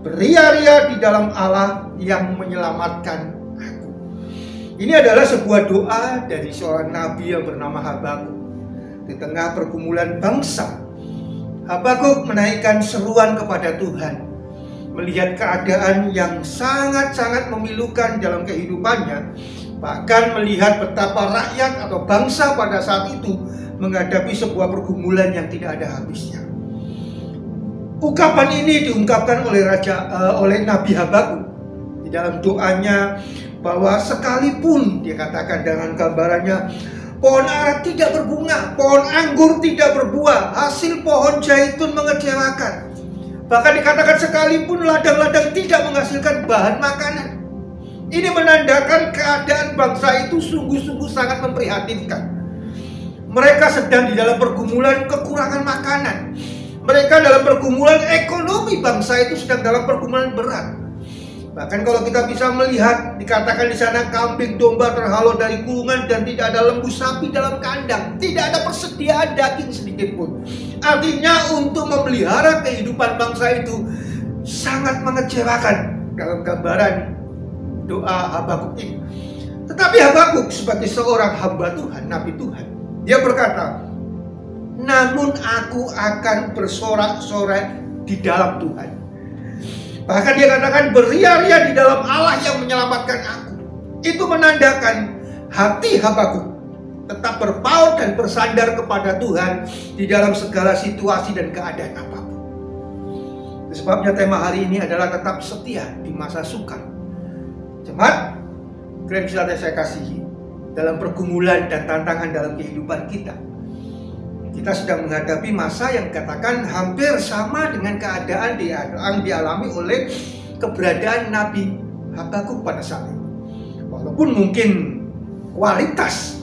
beria-ria di dalam Allah yang menyelamatkan aku. Ini adalah sebuah doa dari seorang nabi yang bernama Habakuk. Di tengah pergumulan bangsa, Habakuk menaikkan seruan kepada Tuhan. Melihat keadaan yang sangat-sangat memilukan dalam kehidupannya, bahkan melihat betapa rakyat atau bangsa pada saat itu menghadapi sebuah pergumulan yang tidak ada habisnya. Ungkapan ini diungkapkan oleh Nabi Habakuk di dalam doanya, bahwa sekalipun dia katakan dengan gambarannya, pohon ara tidak berbunga, pohon anggur tidak berbuah, hasil pohon zaitun mengecewakan. Bahkan dikatakan sekalipun ladang-ladang tidak menghasilkan bahan makanan. Ini menandakan keadaan bangsa itu sungguh-sungguh sangat memprihatinkan. Mereka sedang di dalam pergumulan kekurangan makanan. Mereka dalam pergumulan ekonomi, bangsa itu sedang dalam pergumulan berat. Bahkan kalau kita bisa melihat, dikatakan di sana kambing domba terhalau dari kurungan dan tidak ada lembu sapi dalam kandang. Tidak ada persediaan daging sedikit pun. Artinya untuk memelihara kehidupan bangsa itu sangat mengecewakan dalam gambaran doa Habakuk ini. Tetapi Habakuk sebagai seorang hamba Tuhan, nabi Tuhan, dia berkata, namun aku akan bersorak-sorai di dalam Tuhan. Bahkan dia katakan beria-ria di dalam Allah yang menyelamatkan aku. Itu menandakan hati Habakuk tetap berpaut dan bersandar kepada Tuhan di dalam segala situasi dan keadaan apapun. Sebabnya tema hari ini adalah tetap setia di masa sukar. Jemaat Grand Wisata saya kasihi, dalam pergumulan dan tantangan dalam kehidupan kita, kita sedang menghadapi masa yang katakan hampir sama dengan keadaan yang dialami oleh keberadaan Nabi Habakuk pada saat itu. Walaupun mungkin kualitas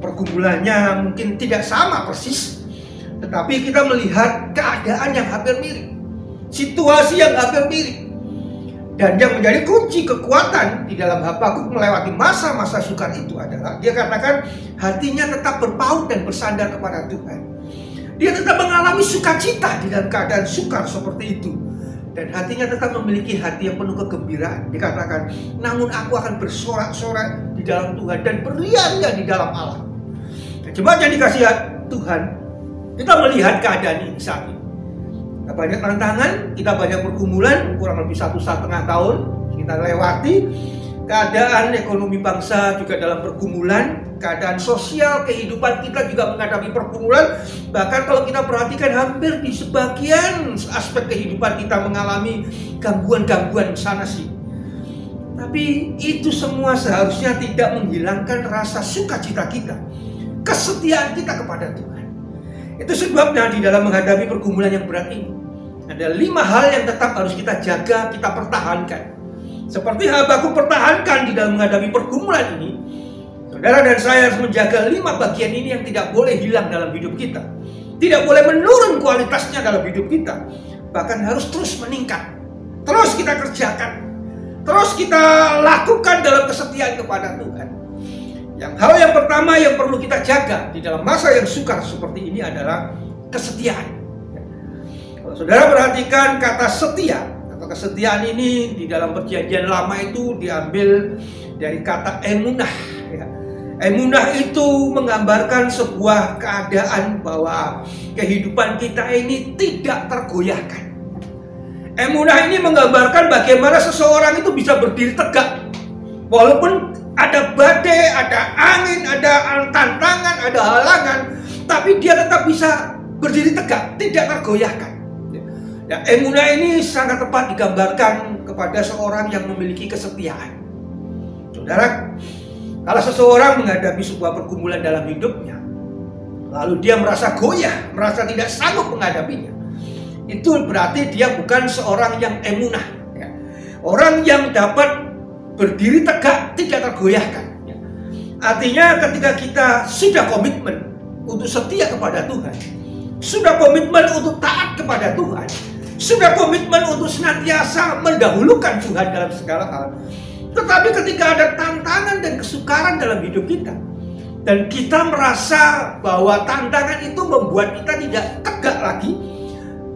pergumulannya mungkin tidak sama persis, tetapi kita melihat keadaan yang hampir mirip, situasi yang hampir mirip. Dan yang menjadi kunci kekuatan di dalam Habakuk melewati masa-masa sukar itu adalah dia katakan hatinya tetap berpaut dan bersandar kepada Tuhan. Dia tetap mengalami sukacita di dalam keadaan sukar seperti itu. Dan hatinya tetap memiliki hati yang penuh kegembiraan. Dikatakan, namun aku akan bersorak-sorai di dalam Tuhan dan beria-ria di dalam Allah. Nah, coba yang dikasih Tuhan, kita melihat keadaan ini saat ini. Kita banyak tantangan, kita banyak pergumulan, kurang lebih 1,5 tahun kita lewati. keadaan ekonomi bangsa juga dalam pergumulan, keadaan sosial kehidupan kita juga menghadapi pergumulan. Bahkan kalau kita perhatikan hampir di sebagian aspek kehidupan kita mengalami gangguan-gangguan sana sini. Tapi itu semua seharusnya tidak menghilangkan rasa sukacita kita, kesetiaan kita kepada Tuhan. Itu sebabnya di dalam menghadapi pergumulan yang berat ini, ada 5 hal yang tetap harus kita jaga, kita pertahankan. Seperti Habakuk pertahankan di dalam menghadapi pergumulan ini, saudara dan saya harus menjaga 5 bagian ini yang tidak boleh hilang dalam hidup kita. Tidak boleh menurun kualitasnya dalam hidup kita. Bahkan harus terus meningkat. Terus kita kerjakan. Terus kita lakukan dalam kesetiaan kepada Tuhan. Hal yang pertama yang perlu kita jaga di dalam masa yang sukar seperti ini adalah kesetiaan. Kalau saudara perhatikan kata setia, atau kesetiaan ini di dalam perjanjian lama itu diambil dari kata emunah. Emunah itu menggambarkan sebuah keadaan bahwa kehidupan kita ini tidak tergoyahkan. Emunah ini menggambarkan bagaimana seseorang itu bisa berdiri tegak. Walaupun ada badai, ada angin, ada tantangan, ada halangan, tapi dia tetap bisa berdiri tegak, tidak tergoyahkan. Ya, emunah ini sangat tepat digambarkan kepada seorang yang memiliki kesetiaan. Saudara, kalau seseorang menghadapi sebuah pergumulan dalam hidupnya, lalu dia merasa goyah, merasa tidak sanggup menghadapinya, itu berarti dia bukan seorang yang emunah. Ya. Orang yang dapat berdiri tegak, tidak tergoyahkan. Ya. Artinya ketika kita sudah komitmen untuk setia kepada Tuhan, sudah komitmen untuk taat kepada Tuhan, sudah komitmen untuk senantiasa mendahulukan Tuhan dalam segala hal. Tetapi ketika ada tantangan dan kesukaran dalam hidup kita, dan kita merasa bahwa tantangan itu membuat kita tidak tegak lagi,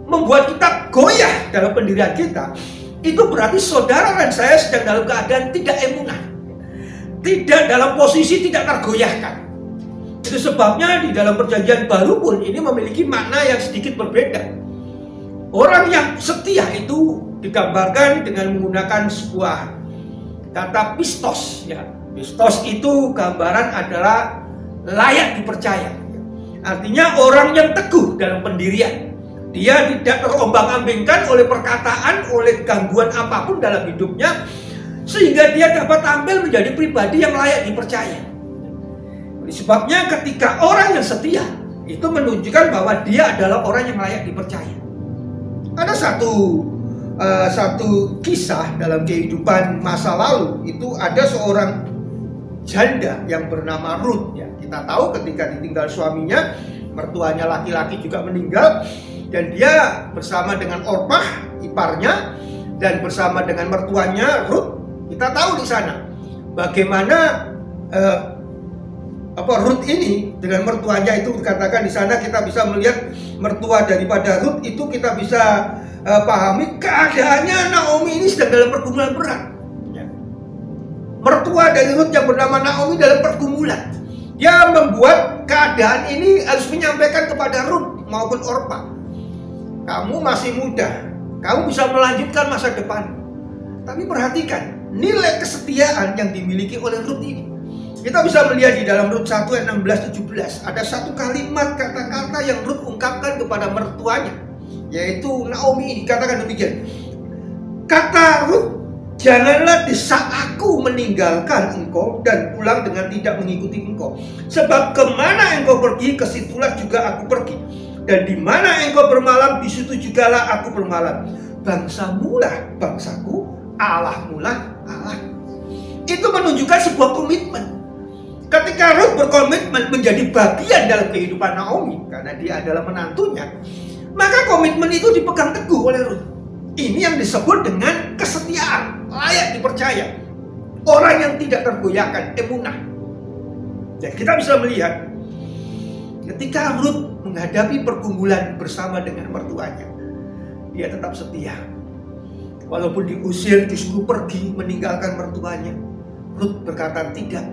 membuat kita goyah dalam pendirian kita, itu berarti saudara dan saya sedang dalam keadaan tidak emunah, tidak dalam posisi tidak tergoyahkan. Itu sebabnya di dalam perjanjian baru pun ini memiliki makna yang sedikit berbeda. Orang yang setia itu digambarkan dengan menggunakan sebuah kata pistos. Ya. Pistos itu gambaran adalah layak dipercaya. Artinya orang yang teguh dalam pendirian. Dia tidak terombang-ambingkan oleh perkataan, oleh gangguan apapun dalam hidupnya, sehingga dia dapat tampil menjadi pribadi yang layak dipercaya. Sebabnya ketika orang yang setia itu menunjukkan bahwa dia adalah orang yang layak dipercaya. Ada satu kisah dalam kehidupan masa lalu, itu ada seorang janda yang bernama Ruth. Ya, kita tahu ketika ditinggal suaminya, mertuanya laki-laki juga meninggal, dan dia bersama dengan Orpah iparnya dan bersama dengan mertuanya Ruth. Kita tahu di sana bagaimana Ruth ini dengan mertuanya itu, dikatakan di sana kita bisa melihat mertua daripada Ruth itu, kita bisa pahami keadaannya Naomi ini sedang dalam pergumulan berat. Ya. Mertua dari Ruth yang bernama Naomi dalam pergumulan. Dia membuat keadaan ini harus menyampaikan kepada Ruth maupun Orpah, kamu masih muda, kamu bisa melanjutkan masa depan. Tapi perhatikan nilai kesetiaan yang dimiliki oleh Ruth ini. Kita bisa melihat di dalam Rut 1 ayat 16-17. Ada satu kalimat kata-kata yang Rut ungkapkan kepada mertuanya, yaitu Naomi ini. Katakan demikian. Kata Rut, janganlah desak aku meninggalkan engkau dan pulang dengan tidak mengikuti engkau. Sebab kemana engkau pergi, kesitulah juga aku pergi. Dan di mana engkau bermalam, di situ jugalah aku bermalam. Bangsamulah bangsaku, Allahmulah Allah. Itu menunjukkan sebuah komitmen. Ketika Ruth berkomitmen menjadi bagian dalam kehidupan Naomi, karena dia adalah menantunya, maka komitmen itu dipegang teguh oleh Ruth. Ini yang disebut dengan kesetiaan, layak dipercaya. Orang yang tidak tergoyahkan, emunah. Dan kita bisa melihat ketika Ruth menghadapi pergumulan bersama dengan mertuanya, dia tetap setia. Walaupun diusir, disuruh pergi meninggalkan mertuanya, Ruth berkata tidak.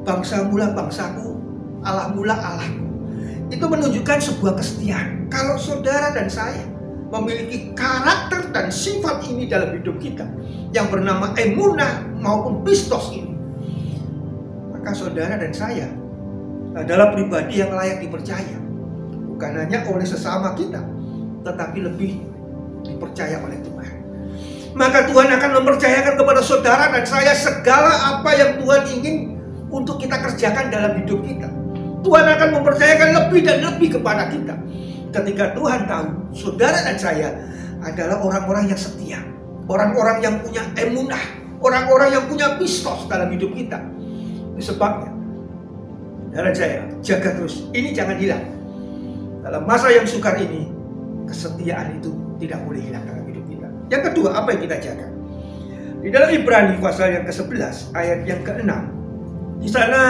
Bangsamulah bangsaku, Allahmulah Allahku. Itu menunjukkan sebuah kesetiaan. Kalau saudara dan saya memiliki karakter dan sifat ini dalam hidup kita, yang bernama emunah maupun pistos ini, maka saudara dan saya adalah pribadi yang layak dipercaya. Bukan hanya oleh sesama kita, tetapi lebih dipercaya oleh Tuhan. Maka Tuhan akan mempercayakan kepada saudara dan saya segala apa yang Tuhan ingin untuk kita kerjakan dalam hidup kita. Tuhan akan mempercayakan lebih dan lebih kepada kita. Ketika Tuhan tahu saudara dan saya adalah orang-orang yang setia, orang-orang yang punya emunah, orang-orang yang punya pistos dalam hidup kita. Itu sebabnya saudara dan saya jaga terus, ini jangan hilang. Dalam masa yang sukar ini, kesetiaan itu tidak boleh hilang dalam hidup kita. Yang kedua, apa yang kita jaga? Di dalam Ibrani pasal yang ke-11 ayat yang ke-6, di sana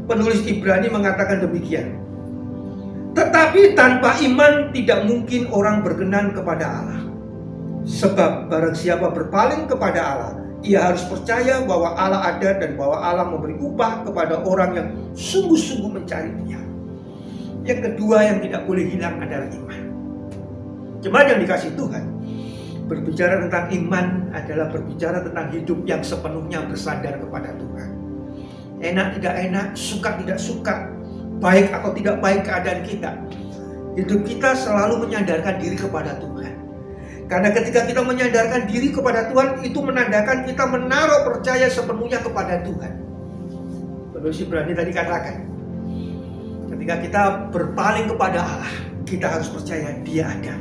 penulis Ibrani mengatakan demikian. Tetapi tanpa iman tidak mungkin orang berkenan kepada Allah. Sebab barang siapa berpaling kepada Allah, ia harus percaya bahwa Allah ada dan bahwa Allah memberi upah kepada orang yang sungguh-sungguh mencari Dia. Yang kedua yang tidak boleh hilang adalah iman. Jemaat yang dikasihi Tuhan, berbicara tentang iman adalah berbicara tentang hidup yang sepenuhnya bersandar kepada Tuhan. Enak tidak enak, suka tidak suka, baik atau tidak baik keadaan kita, hidup kita selalu menyandarkan diri kepada Tuhan. Karena ketika kita menyandarkan diri kepada Tuhan, itu menandakan kita menaruh percaya sepenuhnya kepada Tuhan. Penulis Ibrani tadi katakan, ketika kita berpaling kepada Allah, kita harus percaya Dia ada.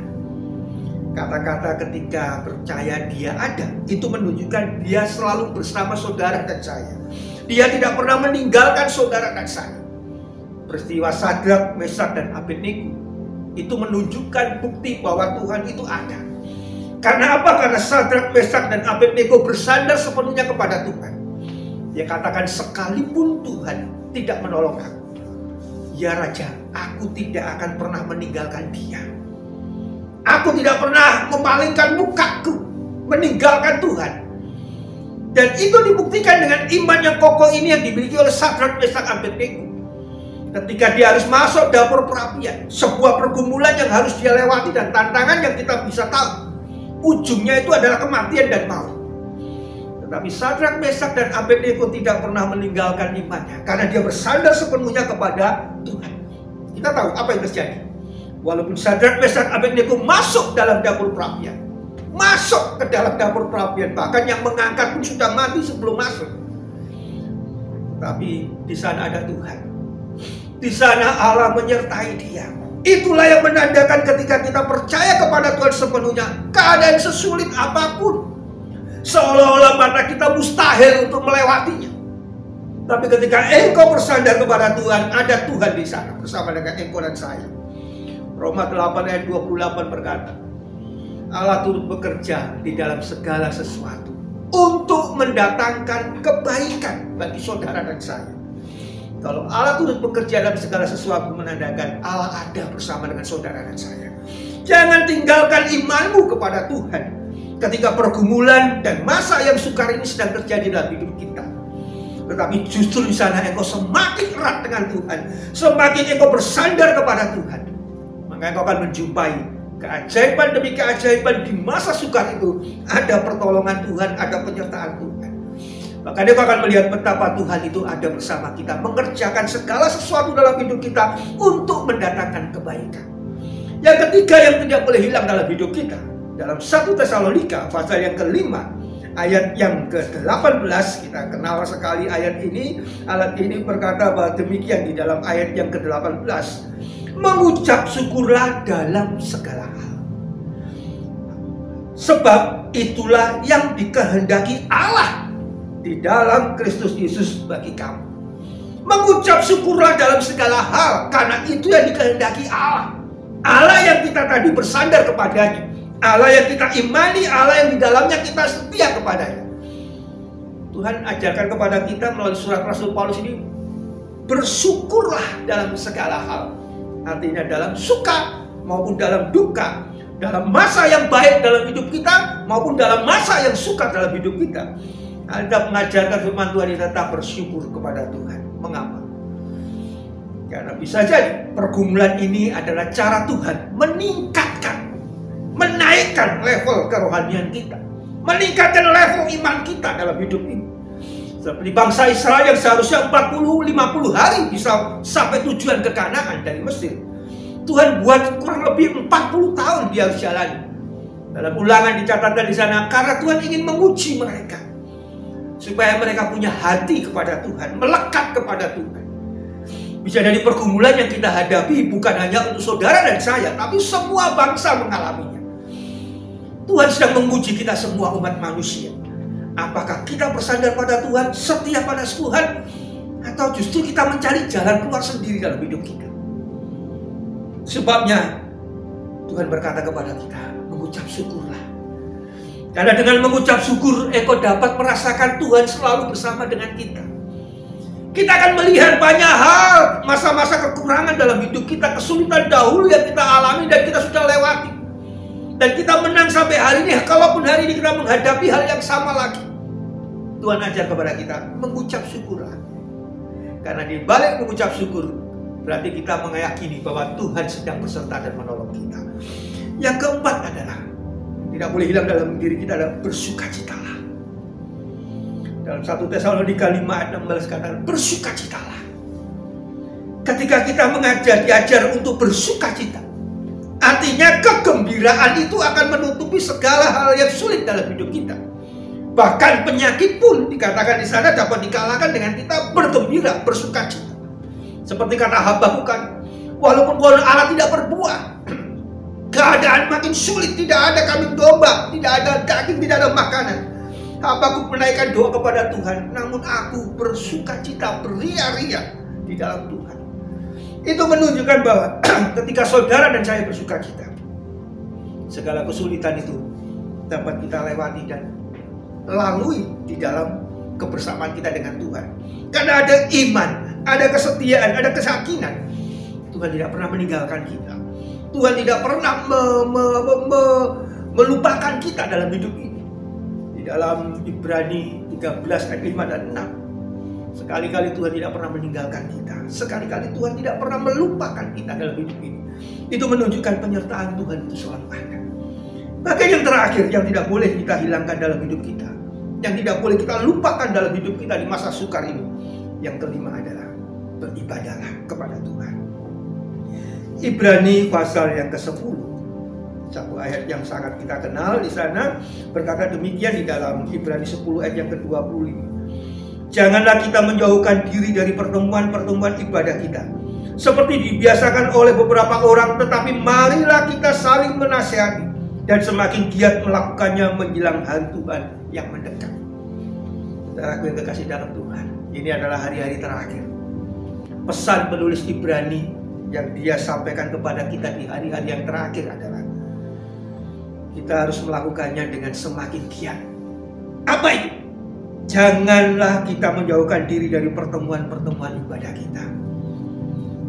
Kata-kata ketika percaya Dia ada, itu menunjukkan Dia selalu bersama saudara dan saya. Dia tidak pernah meninggalkan saudara dan saya. Peristiwa Sadrak, Mesak, dan Abednego itu menunjukkan bukti bahwa Tuhan itu ada. Karena apa? Karena Sadrak, Mesak, dan Abednego bersandar sepenuhnya kepada Tuhan. Dia katakan, sekalipun Tuhan tidak menolong aku, ya Raja, aku tidak akan pernah meninggalkan Dia. Aku tidak pernah memalingkan mukaku meninggalkan Tuhan. Dan itu dibuktikan dengan iman yang kokoh ini yang dimiliki oleh Sadrak, Mesak, Abednego. Ketika dia harus masuk dapur perapian, sebuah pergumulan yang harus dia lewati dan tantangan yang kita bisa tahu, ujungnya itu adalah kematian dan maut. Tetapi Sadrak, Mesak, dan Abednego tidak pernah meninggalkan imannya, karena dia bersandar sepenuhnya kepada Tuhan. Kita tahu apa yang terjadi. Walaupun Sadrak, Mesak, Abednego masuk dalam dapur perapian, masuk ke dalam dapur perapian, bahkan yang mengangkat pun sudah mati sebelum masuk. Tapi di sana ada Tuhan. Di sana Allah menyertai dia. Itulah yang menandakan ketika kita percaya kepada Tuhan sepenuhnya, keadaan sesulit apapun, seolah-olah mata kita mustahil untuk melewatinya. Tapi ketika engkau bersandar kepada Tuhan, ada Tuhan di sana bersama dengan engkau dan saya. Roma 8 ayat 28 berkata, Allah turut bekerja di dalam segala sesuatu untuk mendatangkan kebaikan bagi saudara dan saya. Kalau Allah turut bekerja dalam segala sesuatu, menandakan Allah ada bersama dengan saudara dan saya. Jangan tinggalkan imanmu kepada Tuhan ketika pergumulan dan masa yang sukar ini sedang terjadi dalam hidup kita. Tetapi justru di sana engkau semakin erat dengan Tuhan, semakin engkau bersandar kepada Tuhan, maka engkau akan menjumpai keajaiban demi keajaiban. Di masa sukar itu ada pertolongan Tuhan, ada penyertaan Tuhan. Maka dia akan melihat betapa Tuhan itu ada bersama kita, mengerjakan segala sesuatu dalam hidup kita untuk mendatangkan kebaikan. Yang ketiga yang tidak boleh hilang dalam hidup kita, dalam 1 Tesalonika pasal yang kelima ayat yang ke-18, kita kenal sekali ayat ini. Ayat ini berkata bahwa demikian di dalam ayat yang ke-18, mengucap syukurlah dalam segala hal, sebab itulah yang dikehendaki Allah di dalam Kristus Yesus bagi kamu. Mengucap syukurlah dalam segala hal, karena itu yang dikehendaki Allah. Allah yang kita tadi bersandar kepadanya, Allah yang kita imani, Allah yang di dalamnya kita setia kepadanya. Tuhan ajarkan kepada kita melalui surat Rasul Paulus ini, bersyukurlah dalam segala hal. Artinya dalam suka maupun dalam duka, dalam masa yang baik dalam hidup kita maupun dalam masa yang sukar dalam hidup kita, Anda mengajarkan firman Tuhan ini tetap bersyukur kepada Tuhan. Mengapa? Karena bisa jadi pergumulan ini adalah cara Tuhan meningkatkan menaikkan level kerohanian kita, meningkatkan level iman kita dalam hidup ini. Seperti bangsa Israel yang seharusnya 40-50 hari bisa sampai tujuan ke Kanaan dari Mesir, Tuhan buat kurang lebih 40 tahun dia harus jalani. Dalam Ulangan dicatatkan di sana, karena Tuhan ingin menguji mereka, supaya mereka punya hati kepada Tuhan, melekat kepada Tuhan. Bisa dari pergumulan yang kita hadapi bukan hanya untuk saudara dan saya, tapi semua bangsa mengalaminya. Tuhan sedang menguji kita semua umat manusia. Apakah kita bersandar pada Tuhan, setia pada Tuhan, atau justru kita mencari jalan keluar sendiri dalam hidup kita? Sebabnya Tuhan berkata kepada kita, mengucap syukurlah. Karena dengan mengucap syukur, engkau dapat merasakan Tuhan selalu bersama dengan kita. Kita akan melihat banyak hal, masa-masa kekurangan dalam hidup kita, kesulitan dahulu yang kita alami dan kita sudah lewati. Dan kita menang sampai hari ini. Kalaupun hari ini kita menghadapi hal yang sama lagi, Tuhan ajar kepada kita, mengucap syukurlah. Karena di balik mengucap syukur, berarti kita meyakini bahwa Tuhan sedang beserta dan menolong kita. Yang keempat adalah, tidak boleh hilang dalam diri kita adalah bersukacitalah. Dalam 1 Tesalonika 5 ayat 16 katakan, bersukacitalah. Ketika kita diajar untuk bersukacita, artinya kegembiraan itu akan menutupi segala hal yang sulit dalam hidup kita. Bahkan penyakit pun dikatakan di sana dapat dikalahkan dengan kita bergembira, bersukacita. Seperti kata Habakuk kan, walaupun pohon ara tidak berbuah, keadaan makin sulit, tidak ada kambing domba, tidak ada daging, tidak ada makanan, Habakuk menaikkan doa kepada Tuhan, namun aku bersukacita, beria-ria di dalam Tuhan. Itu menunjukkan bahwa ketika saudara dan saya bersukacita, segala kesulitan itu dapat kita lewati dan lalui di dalam kebersamaan kita dengan Tuhan. Karena ada iman, ada kesetiaan, ada keyakinan. Tuhan tidak pernah meninggalkan kita. Tuhan tidak pernah melupakan kita dalam hidup ini. Di dalam Ibrani 13 ayat 5 dan 6, sekali-kali Tuhan tidak pernah meninggalkan kita. Sekali-kali Tuhan tidak pernah melupakan kita dalam hidup ini. Itu menunjukkan penyertaan Tuhan itu selalu ada. Bahkan yang terakhir yang tidak boleh kita hilangkan dalam hidup kita, yang tidak boleh kita lupakan dalam hidup kita di masa sukar ini, yang kelima adalah beribadahlah kepada Tuhan. Ibrani pasal yang ke-10, satu ayat yang sangat kita kenal di sana, berkata demikian di dalam Ibrani 10 ayat yang ke-25. Janganlah kita menjauhkan diri dari pertemuan-pertemuan ibadah kita, seperti dibiasakan oleh beberapa orang, tetapi marilah kita saling menasihati dan semakin giat melakukannya menjelang hari Tuhan yang mendekat. Saudaraku yang kekasih dalam Tuhan, ini adalah hari-hari terakhir. Pesan penulis Ibrani yang dia sampaikan kepada kita di hari-hari yang terakhir adalah kita harus melakukannya dengan semakin giat. Apa itu? Janganlah kita menjauhkan diri dari pertemuan-pertemuan ibadah kita.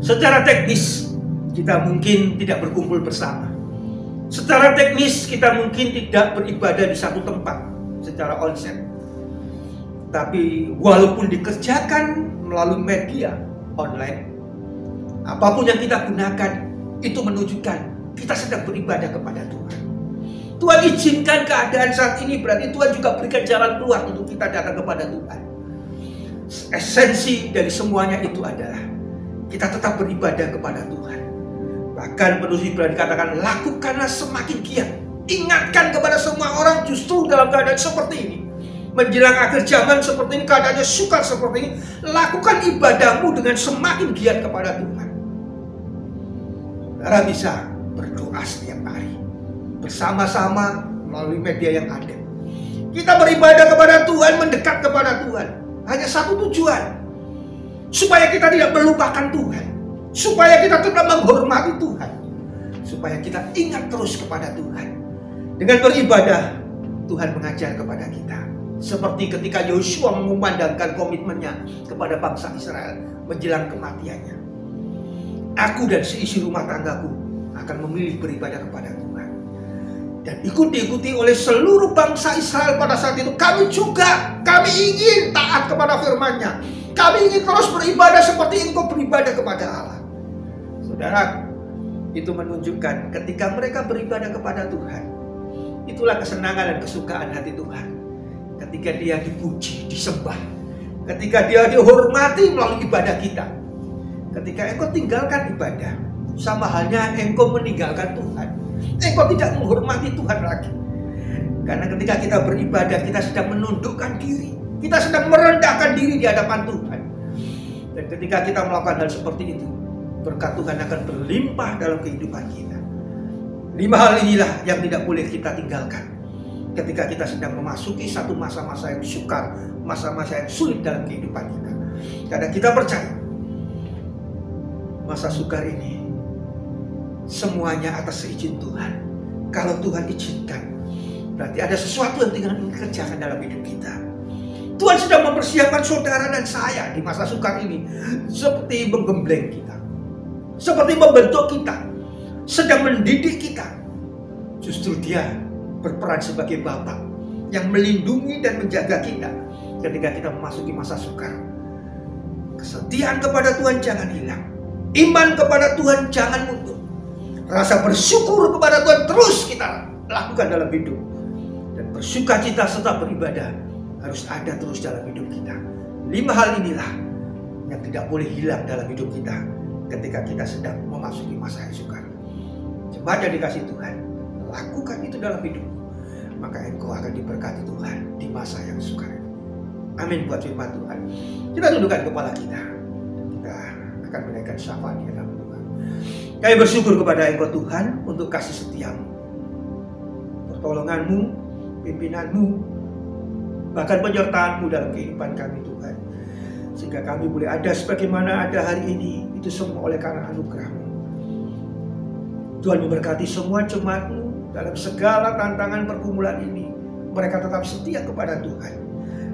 Secara teknis kita mungkin tidak berkumpul bersama. Secara teknis kita mungkin tidak beribadah di satu tempat secara onsite. Tapi walaupun dikerjakan melalui media online, apapun yang kita gunakan, itu menunjukkan kita sedang beribadah kepada Tuhan. Tuhan izinkan keadaan saat ini, berarti Tuhan juga berikan jalan keluar untuk kita datang kepada Tuhan. Esensi dari semuanya itu adalah kita tetap beribadah kepada Tuhan. Bahkan penulis Ibrani dikatakan, lakukanlah semakin giat. Ingatkan kepada semua orang justru dalam keadaan seperti ini. Menjelang akhir zaman seperti ini, keadaannya sukar seperti ini, lakukan ibadahmu dengan semakin giat kepada Tuhan. Saudara bisa berdoa setiap hari bersama-sama melalui media yang ada. Kita beribadah kepada Tuhan, mendekat kepada Tuhan, hanya satu tujuan, supaya kita tidak melupakan Tuhan, supaya kita tetap menghormati Tuhan, supaya kita ingat terus kepada Tuhan. Dengan beribadah, Tuhan mengajar kepada kita. Seperti ketika Yosua mengumandangkan komitmennya kepada bangsa Israel menjelang kematiannya. Aku dan seisi rumah tanggaku akan memilih beribadah kepada Tuhan. Dan diikuti oleh seluruh bangsa Israel pada saat itu. Kami ingin taat kepada firman-Nya. Kami ingin terus beribadah seperti engkau beribadah kepada Allah. Saudara, Itu menunjukkan ketika mereka beribadah kepada Tuhan, itulah kesenangan dan kesukaan hati Tuhan. Ketika Dia dipuji, disembah, ketika Dia dihormati melalui ibadah kita. Ketika engkau tinggalkan ibadah, sama halnya engkau meninggalkan Tuhan. Engkau tidak menghormati Tuhan lagi. Karena ketika kita beribadah, kita sedang menundukkan diri, kita sedang merendahkan diri di hadapan Tuhan. Dan ketika kita melakukan hal seperti itu, berkat Tuhan akan berlimpah dalam kehidupan kita. 5 hal inilah yang tidak boleh kita tinggalkan ketika kita sedang memasuki satu masa-masa yang sukar, masa-masa yang sulit dalam kehidupan kita. Karena kita percaya masa sukar ini semuanya atas seizin Tuhan. Kalau Tuhan izinkan, berarti ada sesuatu yang tinggal dikerjakan dalam hidup kita. Tuhan sedang mempersiapkan saudara dan saya di masa sukar ini, seperti menggembleng kita, seperti membentuk kita, sedang mendidik kita. Justru Dia berperan sebagai Bapa yang melindungi dan menjaga kita ketika kita memasuki masa sukar. Kesetiaan kepada Tuhan jangan hilang, iman kepada Tuhan jangan mundur, rasa bersyukur kepada Tuhan terus kita lakukan dalam hidup, dan bersukacita serta beribadah harus ada terus dalam hidup kita. 5 hal inilah yang tidak boleh hilang dalam hidup kita ketika kita sedang memasuki masa yang sukar. Jemaat yang dikasihi Tuhan, lakukan itu dalam hidup, maka engkau akan diberkati Tuhan di masa yang sukar. Amin buat firman Tuhan. Kita tundukkan kepala kita, kita akan menaikkan syafaat di hadapan Tuhan. Kami bersyukur kepada Engkau Tuhan untuk kasih setiamu, pertolonganmu, pimpinanmu, bahkan penyertaanmu dalam kehidupan kami Tuhan. Sehingga kami boleh ada sebagaimana ada hari ini, itu semua oleh karena anugerah-Mu. Tuhan memberkati semua jemaat-Mu dalam segala tantangan pergumulan ini. Mereka tetap setia kepada Tuhan.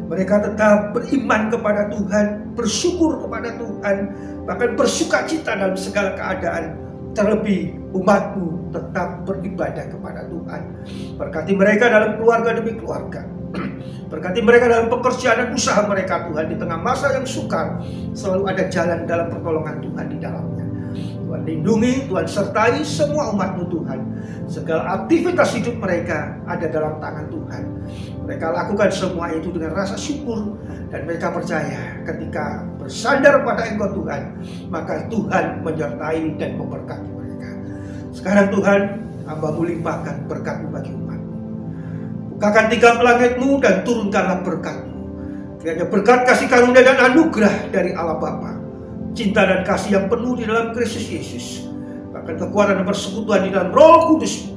Mereka tetap beriman kepada Tuhan, bersyukur kepada Tuhan, bahkan bersukacita dalam segala keadaan. Terlebih umat-Mu tetap beribadah kepada Tuhan. Berkati mereka dalam keluarga demi keluarga. Berkati mereka dalam pekerjaan dan usaha mereka Tuhan. Di tengah masa yang sukar, selalu ada jalan dalam pertolongan Tuhan di dalamnya. Tuhan lindungi, Tuhan sertai semua umat-Mu Tuhan. Segala aktivitas hidup mereka ada dalam tangan Tuhan. Mereka lakukan semua itu dengan rasa syukur. Dan mereka percaya ketika bersandar pada Engkau Tuhan, maka Tuhan menyertai dan memberkati mereka. Sekarang Tuhan, hamba-Mu limpahkan berkat-Mu bagi umat-Mu. Bukakan 3 langit-Mu dan turunkanlah berkat-Mu. Kiranya berkat kasih karunia dan anugerah dari Allah Bapa, cinta dan kasih yang penuh di dalam Kristus Yesus, bahkan kekuatan dan persekutuan di dalam Roh Kudus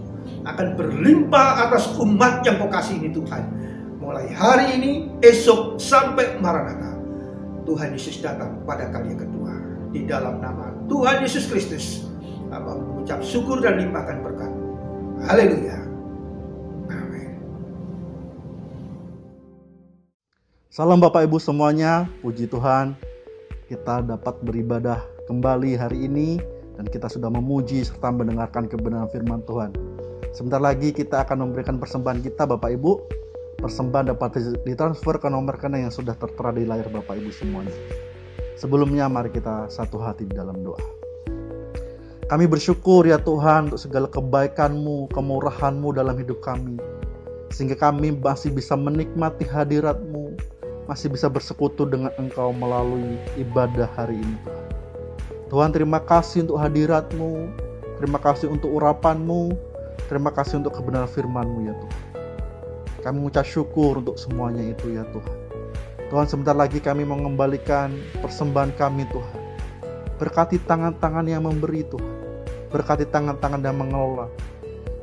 akan berlimpah atas umat yang Kau kasih ini Tuhan. Mulai hari ini, esok sampai Maranatha, Tuhan Yesus datang pada kali yang kedua. Di dalam nama Tuhan Yesus Kristus, hamba mengucap syukur dan limpahkan berkat. Haleluya. Amin. Salam Bapak Ibu semuanya, puji Tuhan. Kita dapat beribadah kembali hari ini dan kita sudah memuji serta mendengarkan kebenaran firman Tuhan. Sebentar lagi kita akan memberikan persembahan kita Bapak Ibu. Persembahan dapat ditransfer ke nomor rekening yang sudah tertera di layar Bapak Ibu semuanya. Sebelumnya mari kita satu hati di dalam doa. Kami bersyukur ya Tuhan untuk segala kebaikan-Mu, kemurahan-Mu dalam hidup kami. Sehingga kami masih bisa menikmati hadirat-Mu, masih bisa bersekutu dengan Engkau melalui ibadah hari ini Tuhan. Tuhan, terima kasih untuk hadirat-Mu, terima kasih untuk urapan-Mu, terima kasih untuk kebenaran firman-Mu ya Tuhan. Kami mengucap syukur untuk semuanya itu ya Tuhan. Tuhan, sebentar lagi kami mengembalikan persembahan kami Tuhan. Berkati tangan-tangan yang memberi Tuhan, berkati tangan-tangan yang mengelola,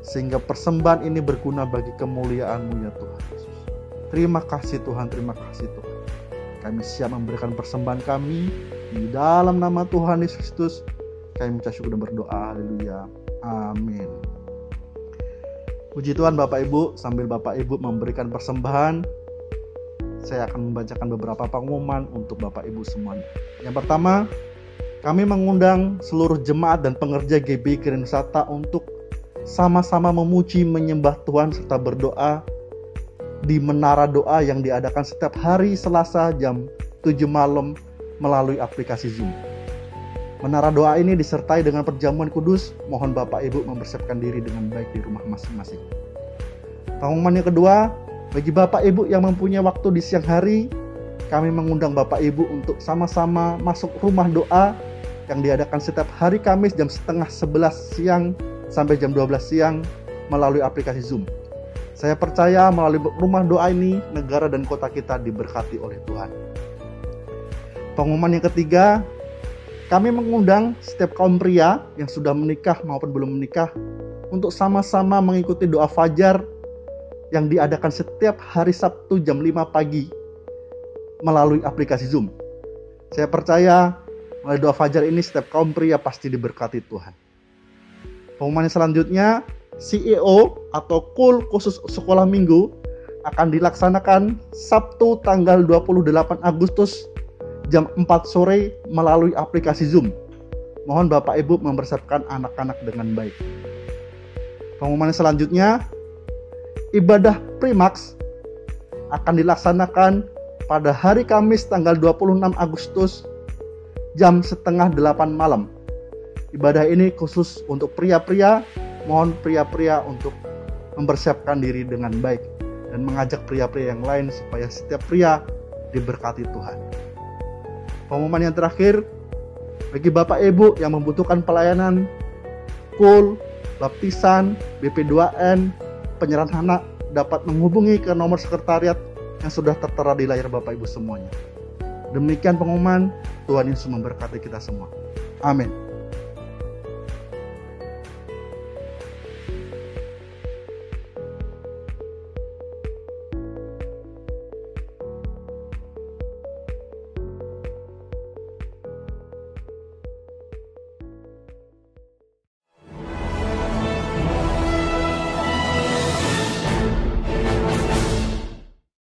sehingga persembahan ini berguna bagi kemuliaan-Mu ya Tuhan Yesus. Terima kasih Tuhan, terima kasih Tuhan. Kami siap memberikan persembahan kami di dalam nama Tuhan Yesus Kristus. Kami mengucap syukur dan berdoa. Haleluya. Amin. Puji Tuhan Bapak Ibu, sambil Bapak Ibu memberikan persembahan, saya akan membacakan beberapa pengumuman untuk Bapak Ibu semuanya. Yang pertama, kami mengundang seluruh jemaat dan pengerja GBI Kirin Wisata untuk sama-sama memuji, menyembah Tuhan serta berdoa di Menara Doa yang diadakan setiap hari Selasa jam 7 malam melalui aplikasi Zoom. Menara doa ini disertai dengan perjamuan kudus. Mohon Bapak Ibu mempersiapkan diri dengan baik di rumah masing-masing. Pengumuman yang kedua, bagi Bapak Ibu yang mempunyai waktu di siang hari, kami mengundang Bapak Ibu untuk sama-sama masuk rumah doa yang diadakan setiap hari Kamis jam 10:30 siang sampai jam 12 siang melalui aplikasi Zoom. Saya percaya melalui rumah doa ini, negara dan kota kita diberkati oleh Tuhan. Pengumuman yang ketiga, kami mengundang setiap kaum pria yang sudah menikah maupun belum menikah untuk sama-sama mengikuti doa fajar yang diadakan setiap hari Sabtu jam 5 pagi melalui aplikasi Zoom. Saya percaya melalui doa fajar ini setiap kaum pria pasti diberkati Tuhan. Pengumuman yang selanjutnya, CEO atau KUL khusus sekolah minggu akan dilaksanakan Sabtu tanggal 28 Agustus jam 4 sore melalui aplikasi Zoom. Mohon Bapak Ibu mempersiapkan anak-anak dengan baik. Pengumuman yang selanjutnya, ibadah Primax akan dilaksanakan pada hari Kamis tanggal 26 Agustus jam 7:30 malam. Ibadah ini khusus untuk pria-pria. Mohon pria-pria untuk mempersiapkan diri dengan baik dan mengajak pria-pria yang lain supaya setiap pria diberkati Tuhan. Pengumuman yang terakhir, bagi Bapak Ibu yang membutuhkan pelayanan KUL, baptisan, BP2N, penyerahan anak, dapat menghubungi ke nomor sekretariat yang sudah tertera di layar Bapak Ibu semuanya. Demikian pengumuman. Tuhan Yesus memberkati kita semua. Amin.